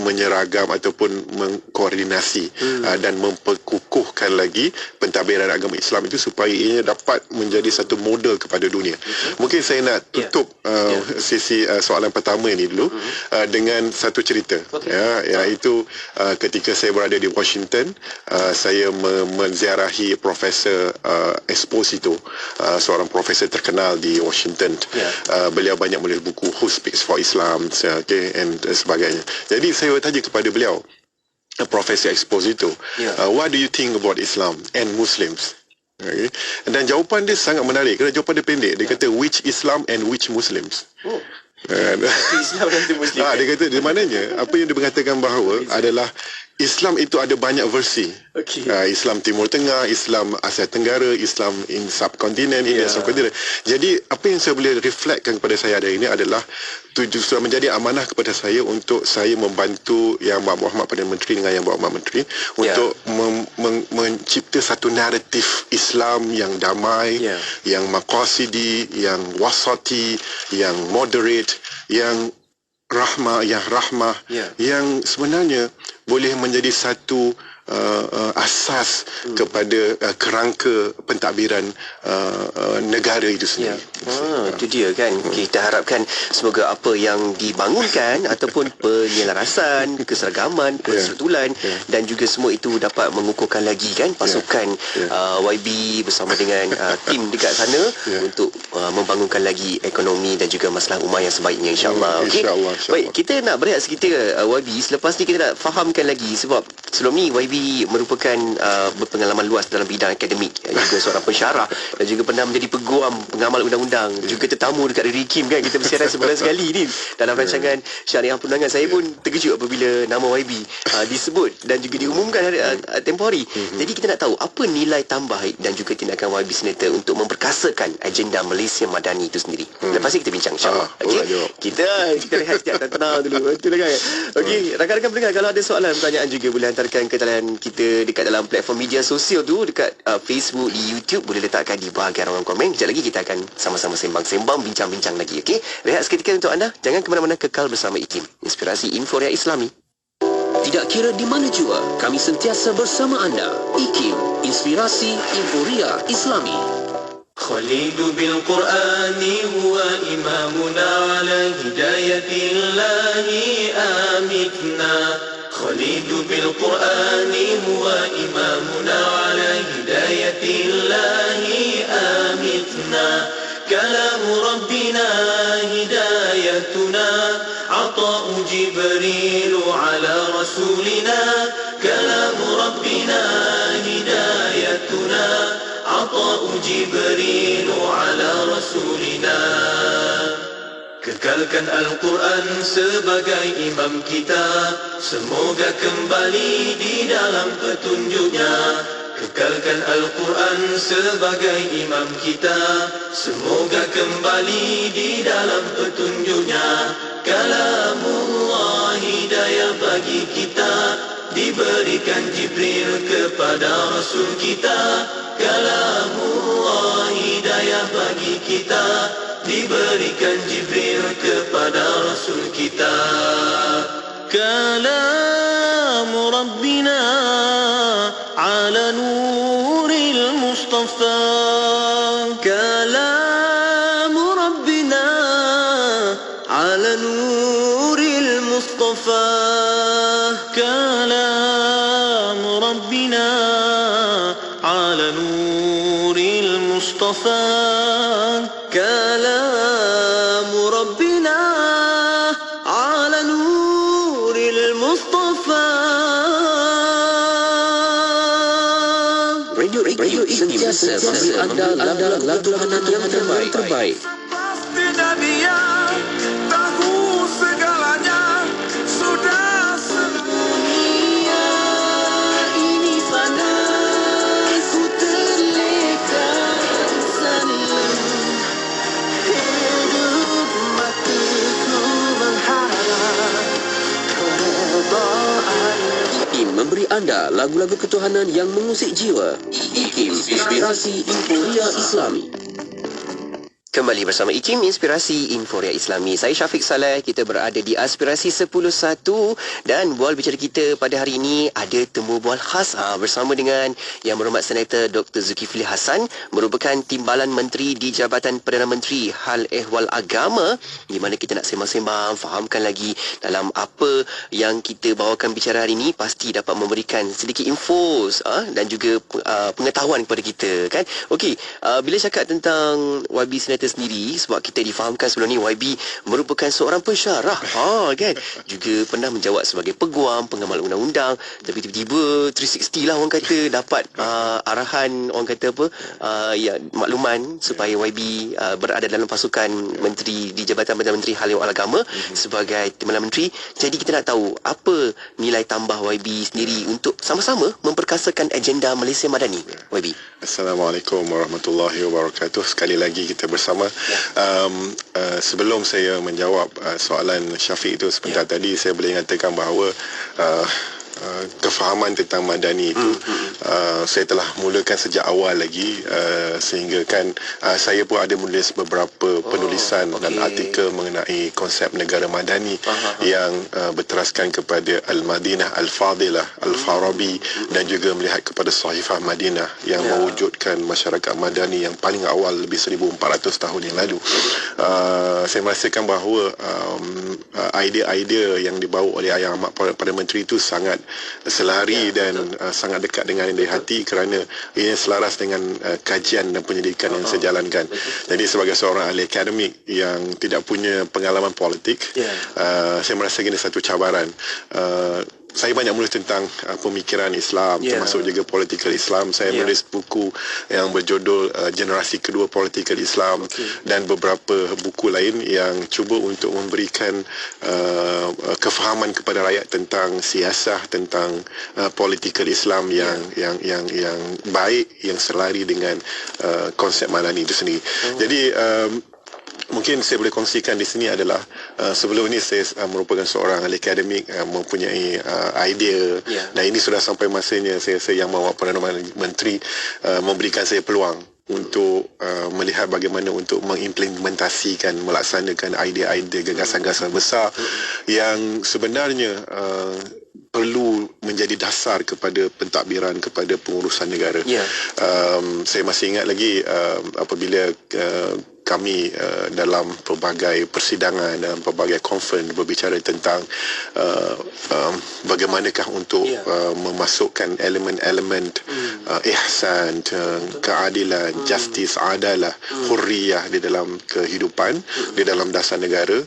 menyeragam ataupun mengkoordinasi dan memperkukuhkan lagi pentadbiran agama Islam itu supaya ia dapat menjadi satu model kepada dunia. Mungkin saya nak tutup sesi soalan pertama ini dulu dengan satu cerita, iaitu ketika saya berada di Washington, saya menziarahi Profesor Esposito, seorang profesor terkenal di Washington. Beliau banyak menulis buku Who Speaks for Islam, and sebagainya. Jadi saya bertanya kepada beliau, Profesor Esposito, what do you think about Islam and Muslims? Okay. Dan jawapan dia sangat menarik, kerana jawapan dia pendek. Dia kata, which Islam and which Muslims? Islam dan Muslim. Dia kata, di mananya apa yang dia mengatakan bahawa adalah Islam itu ada banyak versi. Islam Timur Tengah, Islam Asia Tenggara, Islam in subkontinen, India subkontinen. Jadi apa yang saya boleh reflectkan kepada saya hari ini adalah sudah menjadi amanah kepada saya untuk saya membantu Yang Muhammad Perdana Menteri dengan Yang Muhammad Menteri untuk mencipta satu naratif Islam yang damai, yang maqasidi, yang wasati, yang moderate, yang rahmah, yang sebenarnya boleh menjadi satu asas kepada kerangka pentadbiran negara itu sendiri. Itu dia kan. Kita harapkan semoga apa yang dibangunkan ataupun penyelarasan, keseragaman, persatulan dan juga semua itu dapat mengukuhkan lagi kan pasukan YB bersama dengan tim dekat sana untuk membangunkan lagi ekonomi dan juga masalah ummah yang sebaiknya, insyaAllah. InsyaAllah. Baik, kita nak berehat sekitar YB. Selepas ni kita nak fahamkan lagi, sebab sebelum ni YB merupakan berpengalaman luas dalam bidang akademik, juga seorang pensyarah dan juga pernah menjadi peguam pengamal undang-undang, juga tetamu dekat Radio Kim kan. Kita bersiaran sebulan sekali ni dalam rancangan Syariah Perundangan. Saya pun terkejut apabila nama YB disebut dan juga diumumkan tempoh hari. Jadi kita nak tahu apa nilai tambah dan juga tindakan YB Senator untuk memperkasakan agenda Malaysia Madani itu sendiri. Lepas ni kita bincang, insyaAllah. Kita rehat sekejap, tenang dulu. Betul kan? Okey, rakan-rakan pendengar, kalau ada soalan pertanyaan juga boleh hantarkan ke talian kita dekat dalam platform media sosial tu, dekat Facebook, di YouTube, boleh letakkan di bahagian ruangan komen. Sekejap lagi kita akan sama-sama sembang-sembang, bincang-bincang lagi. Okey, rehat seketika untuk anda. Jangan ke mana-mana, kekal bersama IKIM, Inspirasi Inforia Islami. Tidak kira di mana jua, kami sentiasa bersama anda. IKIM, Inspirasi Inforia Islami. خليد بالقرآن هو إمامنا على هداية الله آمتنا خليد بالقرآن هو إمامنا على هداية الله آمتنا كلام ربنا هدايتنا عطاء جبريل على رسولنا كلام ربنا هدايتنا عطاء جبريل على رسولنا Kekalkan Al-Quran sebagai imam kita, semoga kembali di dalam petunjuknya. Kekalkan Al-Quran sebagai imam kita, semoga kembali di dalam petunjuknya. Kalamullah hidayah bagi kita, diberikan Jibril kepada Rasul kita. Kalamullah hidayah bagi kita, diberikan Jibril kepada Rasul kita. Kalam Rabbina ala nuril Mustafa. Kalam Rabbina ala nuril Mustafa. Kalam Rabbina على نور المصطفى كلام ربنا على نور المصطفى Radio sentiasa memberi anda lagu yang terbaik. Memberi anda lagu-lagu ketuhanan yang mengusik jiwa. IKIM, Inspirasi Inforia Islami. Kembali bersama IKIM, Inspirasi Inforia Islami. Saya Syafiq Saleh, kita berada di Aspirasi 10.1 dan bual bicara kita pada hari ini ada temu bual khas bersama dengan Yang Berhormat Senator Dr. Zulkifli Hassan, merupakan Timbalan Menteri di Jabatan Perdana Menteri Hal Ehwal Agama, di mana kita nak sembang-sembang, fahamkan lagi dalam apa yang kita bawakan bicara hari ini, pasti dapat memberikan sedikit info dan juga pengetahuan kepada kita, kan? Okey, bila cakap tentang YB Senator sendiri, sebab kita difahamkan sebelum ni YB merupakan seorang pensyarah, kan, juga pernah menjawat sebagai peguam, pengamal undang-undang, tapi tiba-tiba 360 lah orang kata, dapat arahan, orang kata apa, makluman supaya YB berada dalam pasukan menteri di Jabatan Perdana Menteri Hal Ehwal Agama sebagai Timbalan Menteri. Jadi kita nak tahu apa nilai tambah YB sendiri untuk sama-sama memperkasakan agenda Malaysia Madani. YB. Assalamualaikum warahmatullahi wabarakatuh. Sekali lagi kita bersama. Sebelum saya menjawab soalan Syafiq itu sebentar tadi, saya boleh mengatakan bahawa kefahaman tentang Madani itu saya telah mulakan sejak awal lagi, sehingga kan saya pun ada menulis beberapa penulisan dan artikel mengenai konsep negara Madani yang berteraskan kepada Al-Madinah Al-Fadilah Al-Farabi dan juga melihat kepada Sahifah Madinah yang mewujudkan masyarakat Madani yang paling awal lebih 1400 tahun yang lalu. Saya merasakan bahawa idea-idea yang dibawa oleh Yang Amat Perdana Menteri itu sangat selari dan sangat dekat dengan dari hati, kerana ia selaras dengan kajian dan penyelidikan yang saya jalankan. Jadi sebagai seorang ahli akademik yang tidak punya pengalaman politik, saya merasa ini satu cabaran. Saya banyak menulis tentang pemikiran Islam, termasuk juga political Islam. Saya menulis buku yang berjudul Generasi Kedua Political Islam dan beberapa buku lain yang cuba untuk memberikan kefahaman kepada rakyat tentang siasah, tentang political Islam yang baik, yang selari dengan konsep Madani itu sendiri. Jadi mungkin saya boleh kongsikan di sini adalah sebelum ini saya merupakan seorang ahli akademik, mempunyai idea, dan ini sudah sampai masanya saya Yang Berhormat Perdana Menteri memberikan saya peluang untuk melihat bagaimana untuk mengimplementasikan, melaksanakan idea-idea gagasan-gagasan besar yang sebenarnya perlu menjadi dasar kepada pentadbiran, kepada pengurusan negara. Saya masih ingat lagi apabila kami dalam pelbagai persidangan, dalam pelbagai konferensi berbicara tentang bagaimanakah untuk memasukkan elemen-elemen ihsan, keadilan, justice, adalah, hurriyah di dalam kehidupan, di dalam dasar negara,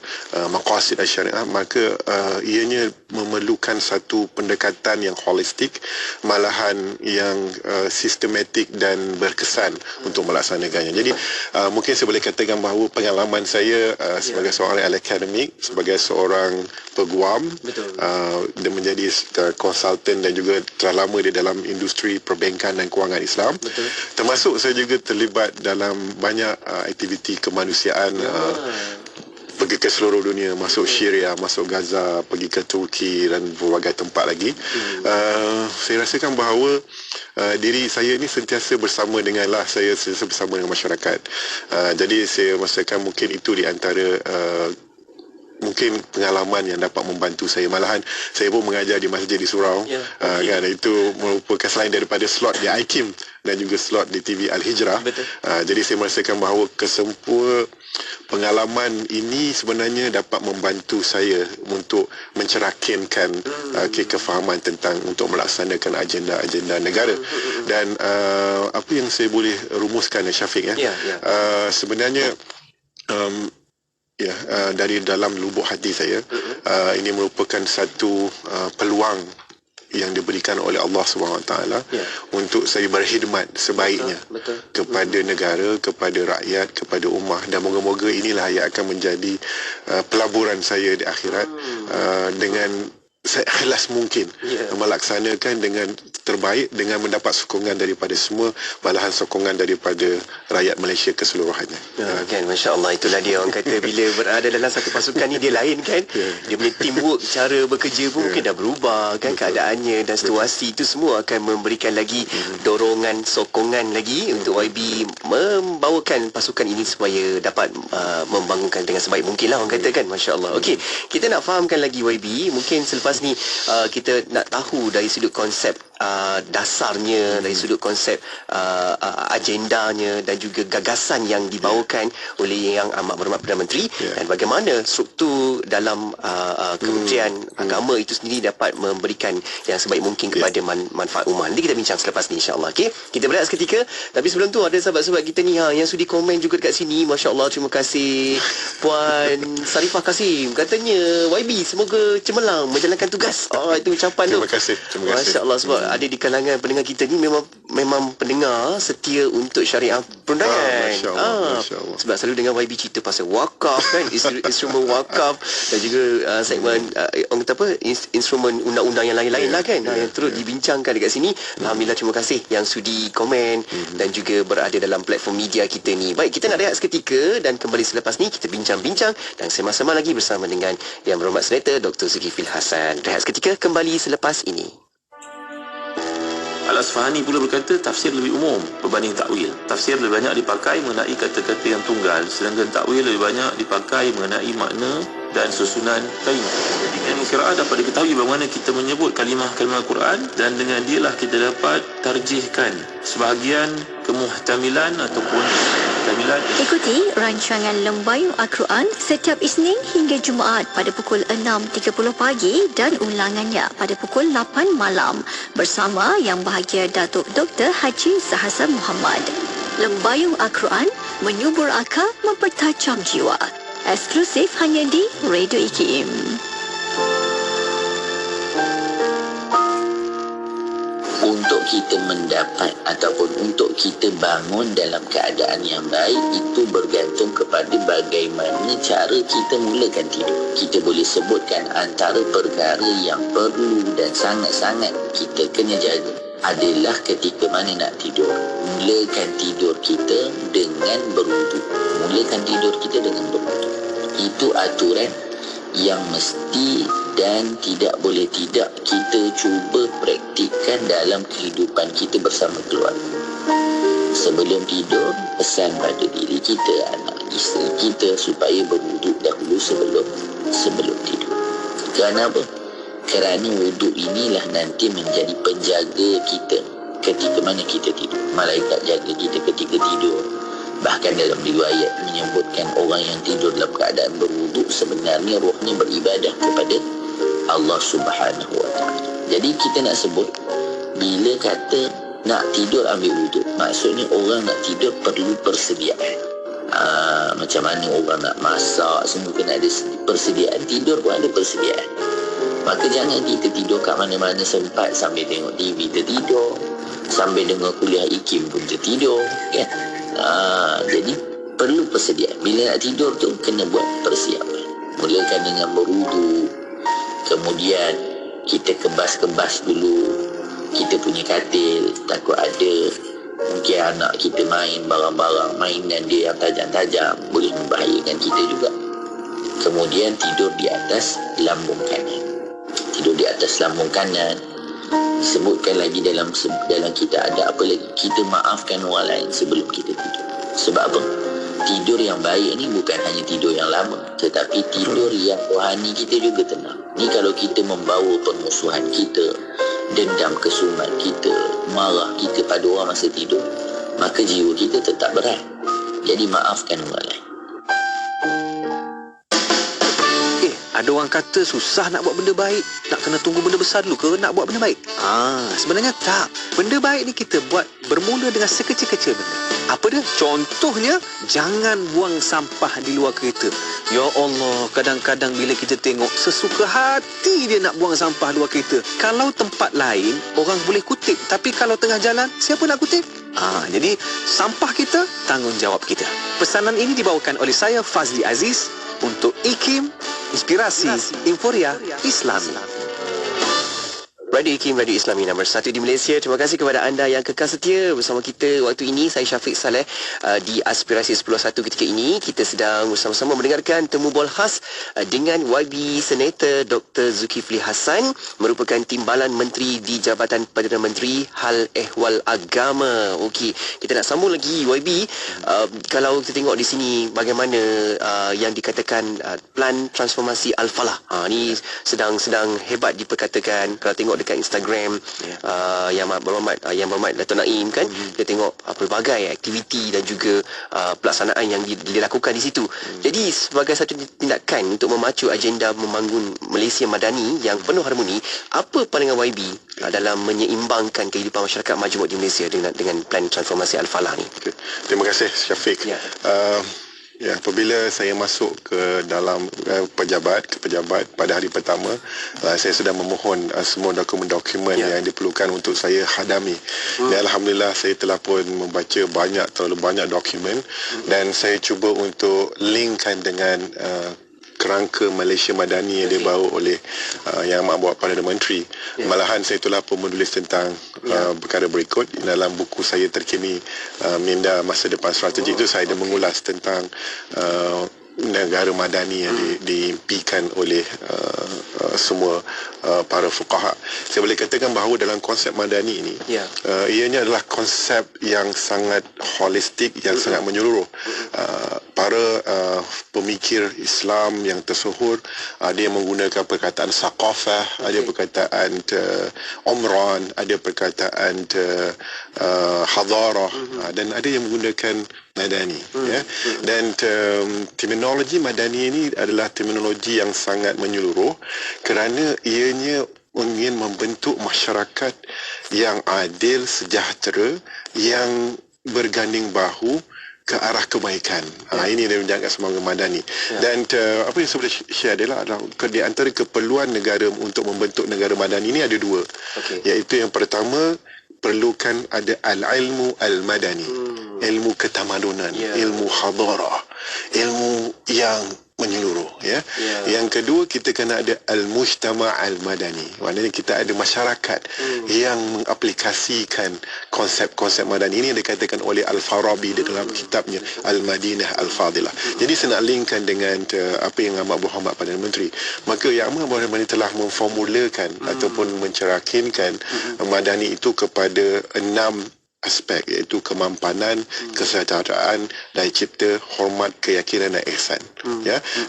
maqasid syariah, maka ianya memerlukan satu pendekatan yang holistik, malahan yang sistematik dan berkesan untuk melaksanakannya. Jadi mungkin saya boleh katakan bahawa pengalaman saya sebagai seorang ahli akademik, sebagai seorang peguam, dan menjadi konsultan dan juga telah lama di dalam industri perbankan dan kewangan Islam. Termasuk saya juga terlibat dalam banyak aktiviti kemanusiaan, pergi ke seluruh dunia, masuk Syria, masuk Gaza, pergi ke Turki dan berbagai tempat lagi. Saya rasakan bahawa diri saya ini sentiasa bersama denganlah saya sentiasa bersama dengan masyarakat. Jadi saya rasakan mungkin itu di antara mungkin pengalaman yang dapat membantu saya. Malahan saya pun mengajar di masjid di surau, kan, itu merupakan selain daripada slot di IKIM dan juga slot di TV Al-Hijrah. Jadi saya merasakan bahawa kesemua pengalaman ini sebenarnya dapat membantu saya untuk mencerahkankan kefahaman tentang untuk melaksanakan agenda-agenda negara. Dan apa yang saya boleh rumuskan, Syafiq, sebenarnya dari dalam lubuk hati saya, ini merupakan satu peluang yang diberikan oleh Allah SWT untuk saya berkhidmat sebaiknya kepada negara, kepada rakyat, kepada ummah, dan moga-moga inilah yang akan menjadi pelaburan saya di akhirat, dengan seikhlas mungkin melaksanakan dengan terbaik, dengan mendapat sokongan daripada semua, malahan sokongan daripada rakyat Malaysia keseluruhannya. Kan, Masya Allah, itulah dia orang kata bila berada dalam satu pasukan ni dia lain kan. Dia punya teamwork, cara bekerja pun mungkin dah berubah kan, keadaannya dan situasi itu semua akan memberikan lagi dorongan, sokongan lagi untuk YB membawakan pasukan ini supaya dapat membangunkan dengan sebaik mungkin lah orang kata kan. Masya Allah. Okey, kita nak fahamkan lagi YB, mungkin selepas ni kita nak tahu dari sudut konsep dasarnya, dari sudut konsep agendanya dan juga gagasan yang dibawakan oleh Yang Amat Berhormat Perdana Menteri, dan bagaimana struktur dalam Kementerian Agama itu sendiri dapat memberikan yang sebaik mungkin kepada manfaat ummah. Nanti kita bincang selepas ni, insya-Allah. Okey, kita berehat seketika, tapi sebelum tu ada sahabat-sahabat kita ni yang sudi komen juga dekat sini. Masya-Allah, terima kasih Puan Sarifah Kasim, katanya YB semoga cemerlang menjalankan tugas. Itu ucapan tu. Terima kasih. Masya-Allah, sebab ada di kalangan pendengar kita ni memang pendengar setia untuk syariah perundangan. Masya Allah. Sebab selalu dengar YB cerita pasal wakaf kan, instrumen wakaf, dan juga segmen orang kata apa, instrumen undang-undang yang lain-lain lah kan, yang terus dibincangkan dekat sini. Alhamdulillah, terima kasih yang sudi komen dan juga berada dalam platform media kita ni. Baik, kita nak rehat seketika dan kembali selepas ni kita bincang-bincang dan sama-sama lagi bersama dengan Yang Berhormat Senator Dr. Zulkifli Hasan. Rehat seketika, kembali selepas ini. Al-Asfahani pula berkata tafsir lebih umum berbanding takwil. Tafsir lebih banyak dipakai mengenai kata-kata yang tunggal, sedangkan takwil lebih banyak dipakai mengenai makna dan susunan kalimah. Dengan qiraah dapat diketahui bagaimana kita menyebut kalimah-kalimah Al-Quran, dan dengan dialah kita dapat tarjihkan sebahagian kemuhtamilan ataupun muhtamilan. Ikuti rancangan Lembayung Al-Quran setiap Isnin hingga Jumaat pada pukul 6.30 pagi dan ulangannya pada pukul 8 malam bersama Yang Bahagia Datuk Dr. Haji Zahasan Muhammad. Lembayung Al-Quran, menyubur akal, mempertajam jiwa. Eksklusif hanya di Radio IKIM. Untuk kita mendapat ataupun untuk kita bangun dalam keadaan yang baik, itu bergantung kepada bagaimana cara kita mulakan tidur. Kita boleh sebutkan antara perkara yang perlu dan sangat-sangat kita kena jaga adalah ketika mana nak tidur. Mulakan tidur kita dengan berwuduk. Mulakan tidur kita dengan berwuduk. Itu aturan yang mesti dan tidak boleh tidak kita cuba praktikkan dalam kehidupan kita bersama keluarga. Sebelum tidur, pesan pada diri kita, anak isteri kita supaya berwuduk dahulu sebelum tidur. Kenapa? Kerana wuduk inilah nanti menjadi penjaga kita ketika mana kita tidur. Malaikat jaga kita ketika tidur. Bahkan dalam riwayat menyebutkan orang yang tidur dalam keadaan berwuduk sebenarnya rohnya beribadah kepada Allah Subhanahu Wa Taala. Jadi kita nak sebut bila kata nak tidur ambil wuduk, maksudnya orang nak tidur perlu persediaan. Macam mana orang nak masak, semua kena ada persediaan. Tidur pun ada persediaan. Maka jangan kita tidur kat mana-mana sempat, sambil tengok TV tertidur, sambil dengar kuliah IKIM pun tertidur kan. Jadi perlu persediaan. Bila nak tidur tu kena buat persiapan. Mulakan dengan berwuduk, kemudian kita kebas-kebas dulu kita punya katil, takut ada mungkin anak kita main barang-barang mainan dia yang tajam-tajam, boleh membahayakan kita juga. Kemudian tidur di atas lambung kanan. Tidur di atas lambung kanan disebutkan lagi dalam kita ada apa lagi, kita maafkan orang lain sebelum kita tidur. Sebab apa? Tidur yang baik ni bukan hanya tidur yang lama, tetapi tidur yang rohani kita juga tenang. Ni kalau kita membawa permusuhan kita, dendam kesumat kita, marah kita pada orang masa tidur, maka jiwa kita tetap berat. Jadi maafkan orang lain. Ada orang kata susah nak buat benda baik, nak kena tunggu benda besar dulu ke nak buat benda baik? Sebenarnya tak. Benda baik ni kita buat bermula dengan sekecil-kecil benda. Apa dia? Contohnya, jangan buang sampah di luar kereta. Ya Allah, kadang-kadang bila kita tengok sesuka hati dia nak buang sampah luar kereta. Kalau tempat lain, orang boleh kutip. Tapi kalau tengah jalan, siapa nak kutip? Jadi, sampah kita, tanggungjawab kita. Pesanan ini dibawakan oleh saya, Fazli Aziz, untuk IKIM, Inspirasi Inforia Islami. Radio IKIM, Radio Islami nombor 1 di Malaysia. Terima kasih kepada anda yang kekal setia bersama kita waktu ini. Saya Syafiq Saleh di Aspirasi 10.1 ketika ini. Kita sedang bersama-sama mendengarkan temu bol khas dengan YB Senator Dr. Zulkifli Hassan, merupakan Timbalan Menteri di Jabatan Perdana Menteri Hal Ehwal Agama. Okey, kita nak sambung lagi YB. Kalau kita tengok di sini bagaimana yang dikatakan plan transformasi Al-Falah. Ni sedang hebat diperkatakan. Kalau tengok dekat Instagram Yang Berhormat Dato' Naim kan, kita tengok pelbagai aktiviti dan juga pelaksanaan yang dilakukan di situ. Jadi sebagai satu tindakan untuk memacu agenda membangun Malaysia Madani yang penuh harmoni, apa pandangan YB dalam menyeimbangkan kehidupan masyarakat majmuk di Malaysia dengan plan transformasi Al-Falah ni? Terima kasih Syafiq. Apabila saya masuk ke dalam pejabat pada hari pertama, saya sudah memohon semua dokumen-dokumen yang diperlukan untuk saya hadami. Dan alhamdulillah saya telah pun membaca terlalu banyak dokumen, dan saya cuba untuk linkkan dengan kerangka Malaysia Madani yang dibawa oleh Yang Amat Buat Perdana Menteri. Malahan saya telah pun menulis tentang perkara berikut dalam buku saya terkini, Minda Masa Depan Strategik. Itu saya ada mengulas tentang negara madani yang diimpikan oleh semua para fuqaha. Saya boleh katakan bahawa dalam konsep madani ini, ianya adalah konsep yang sangat holistik, yang sangat menyeluruh. Para pemikir Islam yang tersohor, ada yang menggunakan perkataan saqafah, ada perkataan umran, ada perkataan hadarah, dan ada yang menggunakan madani. Dan terminologi madani ini adalah terminologi yang sangat menyeluruh, kerana ianya ingin membentuk masyarakat yang adil, sejahtera, yang berganding bahu ke arah kebaikan. Ini dia menjaga semangat madani. Dan apa yang saya boleh share adalah di antara keperluan negara untuk membentuk negara madani ini ada dua. Iaitu yang pertama, perlukan ada al-ilmu al-madani, ilmu ketamadunan, ilmu hadarah, ilmu yang menyeluruh. Yang kedua, kita kena ada al-mujtama' al-madani. Maknanya kita ada masyarakat yang mengaplikasikan konsep-konsep madani. Ini yang dikatakan oleh Al-Farabi di dalam kitabnya Al-Madinah Al-Fadilah. Jadi saya nak linkkan dengan apa yang Amat Berhormat Perdana Menteri. Maka Yang Amat Berhormat Menteri telah memformulakan ataupun mencerakinkan madani itu kepada 6 aspek, iaitu kemampanan, kesejahteraan, daya cipta, hormat, keyakinan dan ihsan.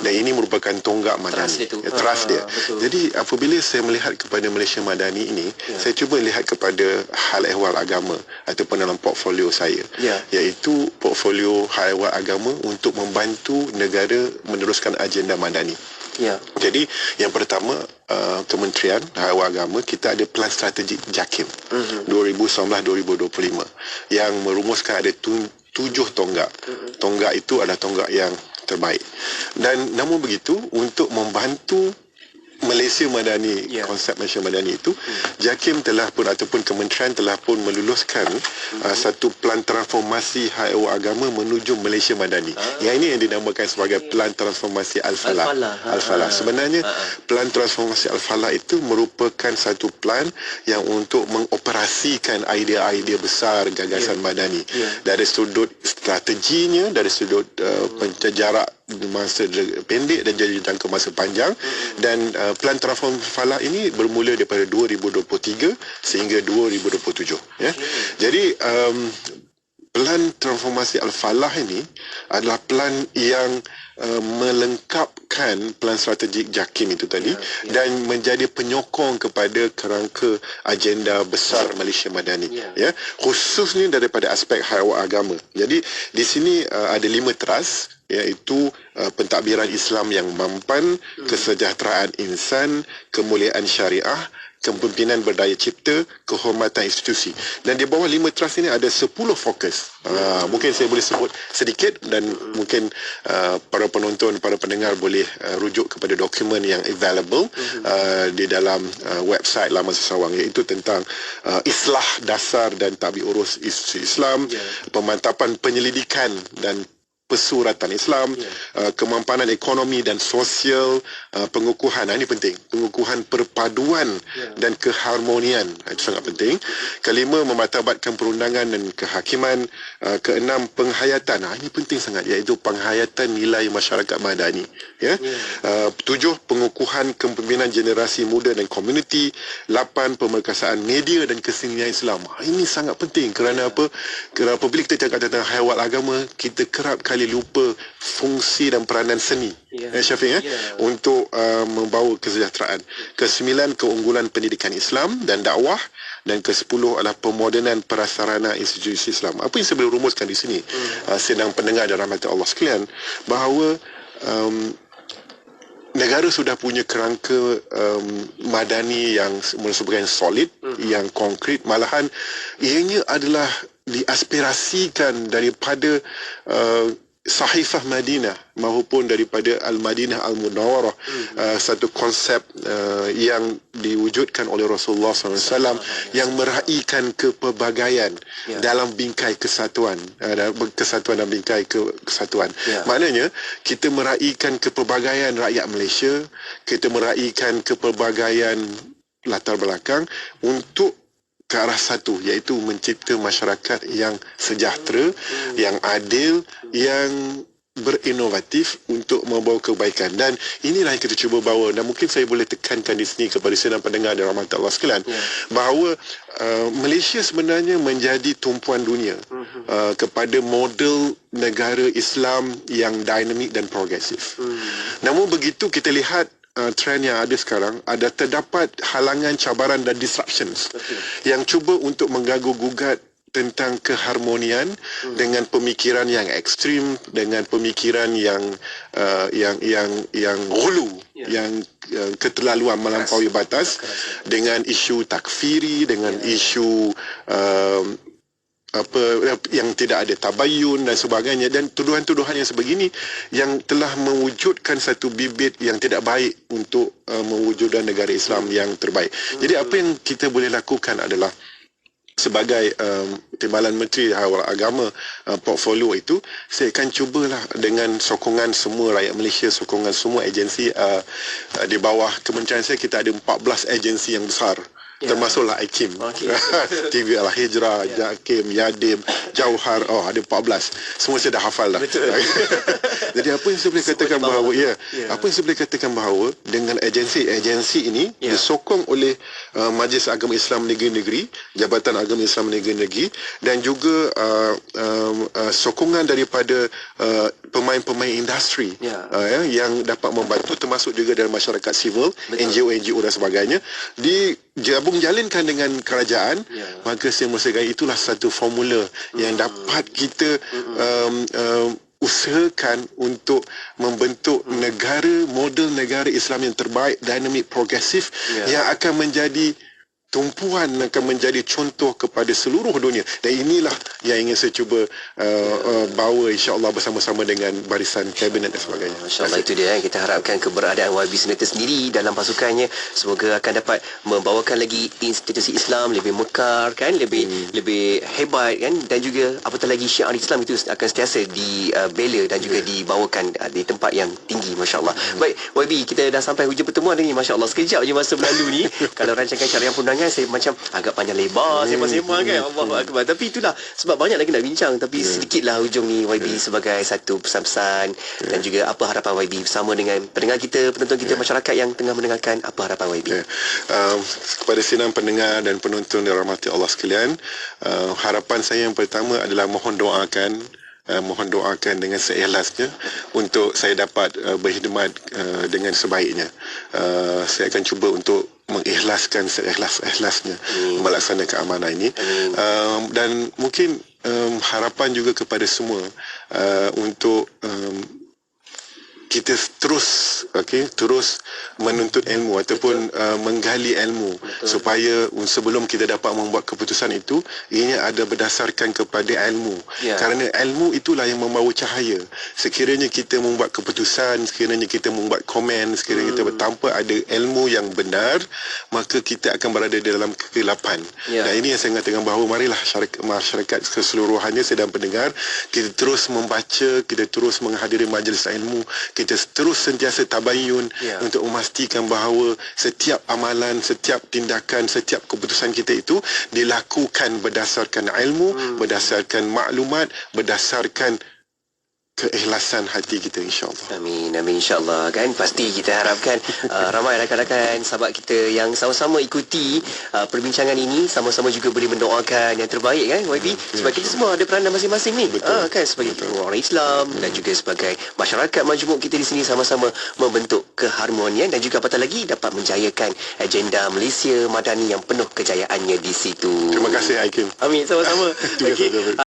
Dan ini merupakan tonggak madani, trust dia. Jadi apabila saya melihat kepada Malaysia Madani ini, saya cuba lihat kepada hal ehwal agama ataupun dalam portfolio saya, iaitu portfolio hal ehwal agama untuk membantu negara meneruskan agenda madani. Jadi yang pertama, Kementerian Hal Ehwal Agama, kita ada plan strategik JAKIM 2019-2025 yang merumuskan ada 7 tonggak. Tonggak itu adalah tonggak yang terbaik. Dan namun begitu, untuk membantu Malaysia Madani, konsep Malaysia Madani itu, JAKIM telah pun ataupun kementerian telah pun meluluskan satu plan transformasi hal ehwal agama menuju Malaysia Madani. Yang ini yang dinamakan sebagai plan transformasi Al-Falah. Al-Falah. Sebenarnya plan transformasi Al-Falah itu merupakan satu plan yang untuk mengoperasikan idea-idea besar gagasan Madani. Dari sudut strateginya, dari sudut jarak masa pendek dan jangka masa panjang. Dan plan transformasi Al-Falah ini bermula daripada 2023 sehingga 2027. Jadi plan transformasi Al-Falah ini adalah plan yang melengkapkan meneruskan pelan strategik JAKIM itu tadi dan menjadi penyokong kepada kerangka agenda besar Malaysia Madani, khususnya daripada aspek hayawat agama. Jadi di sini ada 5 teras, iaitu pentadbiran Islam yang mampan, kesejahteraan insan, kemuliaan syariah, kepimpinan berdaya cipta, kehormatan institusi. Dan di bawah 5 trust ini ada 10 fokus. Mungkin saya boleh sebut sedikit dan mungkin para penonton, para pendengar boleh rujuk kepada dokumen yang available di dalam website Laman Sesawang, iaitu tentang islah dasar dan tadbir urus isu Islam, pemantapan penyelidikan dan pesuratan Islam, kemampanan ekonomi dan sosial, pengukuhan, ini penting, pengukuhan perpaduan dan keharmonian, itu sangat penting. Kelima, memartabatkan perundangan dan kehakiman. Keenam, penghayatan, ini penting sangat, iaitu penghayatan nilai masyarakat madani. Tujuh, pengukuhan kepimpinan generasi muda dan komuniti. 8, pemerkasaan media dan kesenian Islam. Ini sangat penting, kerana apa? Kerana apabila kita cakap tentang hayawat agama, kita kerap kali lupa fungsi dan peranan seni, Syafiq, untuk membawa kesejahteraan. Ke-9, keunggulan pendidikan Islam dan dakwah. Dan ke-10 adalah pemodenan prasarana institusi Islam. Apa yang saya boleh rumuskan di sini, sedang pendengar dan rahmat Allah sekalian, bahawa negara sudah punya kerangka madani yang sebenarnya solid, yang konkret. Malahan ianya adalah diaspirasikan daripada Sahifah Madinah maupun daripada Al-Madinah Al-Munawwarah, satu konsep yang diwujudkan oleh Rasulullah SAW yang meraihkan kepelbagaian dalam bingkai kesatuan, kesatuan dan bingkai kesatuan. Maknanya kita meraihkan kepelbagaian rakyat Malaysia, kita meraihkan kepelbagaian latar belakang untuk ke arah satu, iaitu mencipta masyarakat yang sejahtera, yang adil, yang berinovatif untuk membawa kebaikan. Dan inilah yang kita cuba bawa, dan mungkin saya boleh tekankan di sini kepada sedang pendengar dan rahmat Allah sekalian, bahawa Malaysia sebenarnya menjadi tumpuan dunia kepada model negara Islam yang dinamik dan progresif. Namun begitu kita lihat trend yang ada sekarang, ada terdapat halangan, cabaran dan disruptions yang cuba untuk mengganggu-gugat tentang keharmonian dengan pemikiran yang ekstrim, dengan pemikiran yang ghulu, yang keterlaluan melampaui batas, dengan isu takfiri, dengan isu yang tidak ada tabayun dan sebagainya, dan tuduhan-tuduhan yang sebegini yang telah mewujudkan satu bibit yang tidak baik untuk mewujudkan negara Islam yang terbaik. Jadi apa yang kita boleh lakukan adalah, sebagai Timbalan Menteri Hayawat Agama, portfolio itu saya akan cubalah dengan sokongan semua rakyat Malaysia, sokongan semua agensi di bawah kementerian saya. Kita ada 14 agensi yang besar, termasuklah IKIM, TV Al-Hijrah, JAKIM, Yadim, Jauhar, ada 14. Semua saya dah hafal dah. Jadi apa yang saya boleh katakan bahawa apa yang saya boleh katakan bahawa dengan agensi ini disokong oleh Majlis Agama Islam Negeri-Negeri, Jabatan Agama Islam Negeri-Negeri, dan juga sokongan daripada pemain-pemain industri yang dapat membantu, termasuk juga dari masyarakat sivil, NGO dan sebagainya, digabung jalinkan dengan kerajaan. Maka saya merasakan itulah satu formula yang dapat kita usahakan untuk membentuk negara, model negara Islam yang terbaik, dinamik, progresif, yang akan menjadi tumpuan, akan menjadi contoh kepada seluruh dunia. Dan inilah yang ingin saya cuba bawa, insya-Allah, bersama-sama dengan barisan kabinet dan sebagainya. Masya-Allah, itu dia. Kita harapkan keberadaan YB Senator sendiri dalam pasukannya semoga akan dapat membawakan lagi institusi Islam lebih mekar, kan, lebih hebat, kan, dan juga apatah lagi syiar Islam itu akan sentiasa dibela dan juga dibawakan di tempat yang tinggi, masya-Allah. Baik, YB, kita dah sampai hujung pertemuan ni, masya-Allah. Sekejap je masa berlalu ni. Kalau rancangan Syariah Perundangan saya macam agak panjang lebar, sembang-sembang, kan. Allahu akbar. Tapi itulah sebab banyak lagi nak bincang, tapi sedikitlah hujung ni YB sebagai satu pesan-pesan dan juga apa harapan YB bersama dengan pendengar kita, penonton kita, masyarakat yang tengah mendengarkan. Apa harapan YB? Kepada sidang pendengar dan penonton yang dirahmati Allah sekalian, harapan saya yang pertama adalah mohon doakan mohon doakan dengan seikhlasnya untuk saya dapat berkhidmat dengan sebaiknya. Saya akan cuba untuk mengikhlaskan seikhlas-ikhlasnya melaksanakan amanah ini. Dan mungkin harapan juga kepada semua untuk kita terus menuntut ilmu ataupun menggali ilmu supaya sebelum kita dapat membuat keputusan itu ianya ada berdasarkan kepada ilmu. Kerana ilmu itulah yang membawa cahaya. Sekiranya kita membuat keputusan, sekiranya kita membuat komen, sekiranya kita tanpa ada ilmu yang benar, maka kita akan berada di dalam kegelapan. Dan ini yang saya mengatakan bahawa marilah masyarakat keseluruhannya sedang pendengar, kita terus membaca, kita terus menghadiri majlis ilmu, kita terus sentiasa tabayun untuk memastikan bahawa setiap amalan, setiap tindakan, setiap keputusan kita itu dilakukan berdasarkan ilmu, berdasarkan maklumat, berdasarkan keikhlasan hati kita, insyaAllah. Amin, amin, insyaAllah. Kan pasti kita harapkan ramai rakan-rakan sahabat kita yang sama-sama ikuti perbincangan ini, sama-sama juga boleh mendoakan yang terbaik kan YB, sebab kita semua ada peranan masing-masing ni. Kan sebagai orang Islam dan juga sebagai masyarakat majmuk kita di sini sama-sama membentuk keharmonian dan juga apatah lagi dapat menjayakan agenda Malaysia Madani yang penuh kejayaannya di situ. Terima kasih Hakim. Amin, sama-sama. Okay.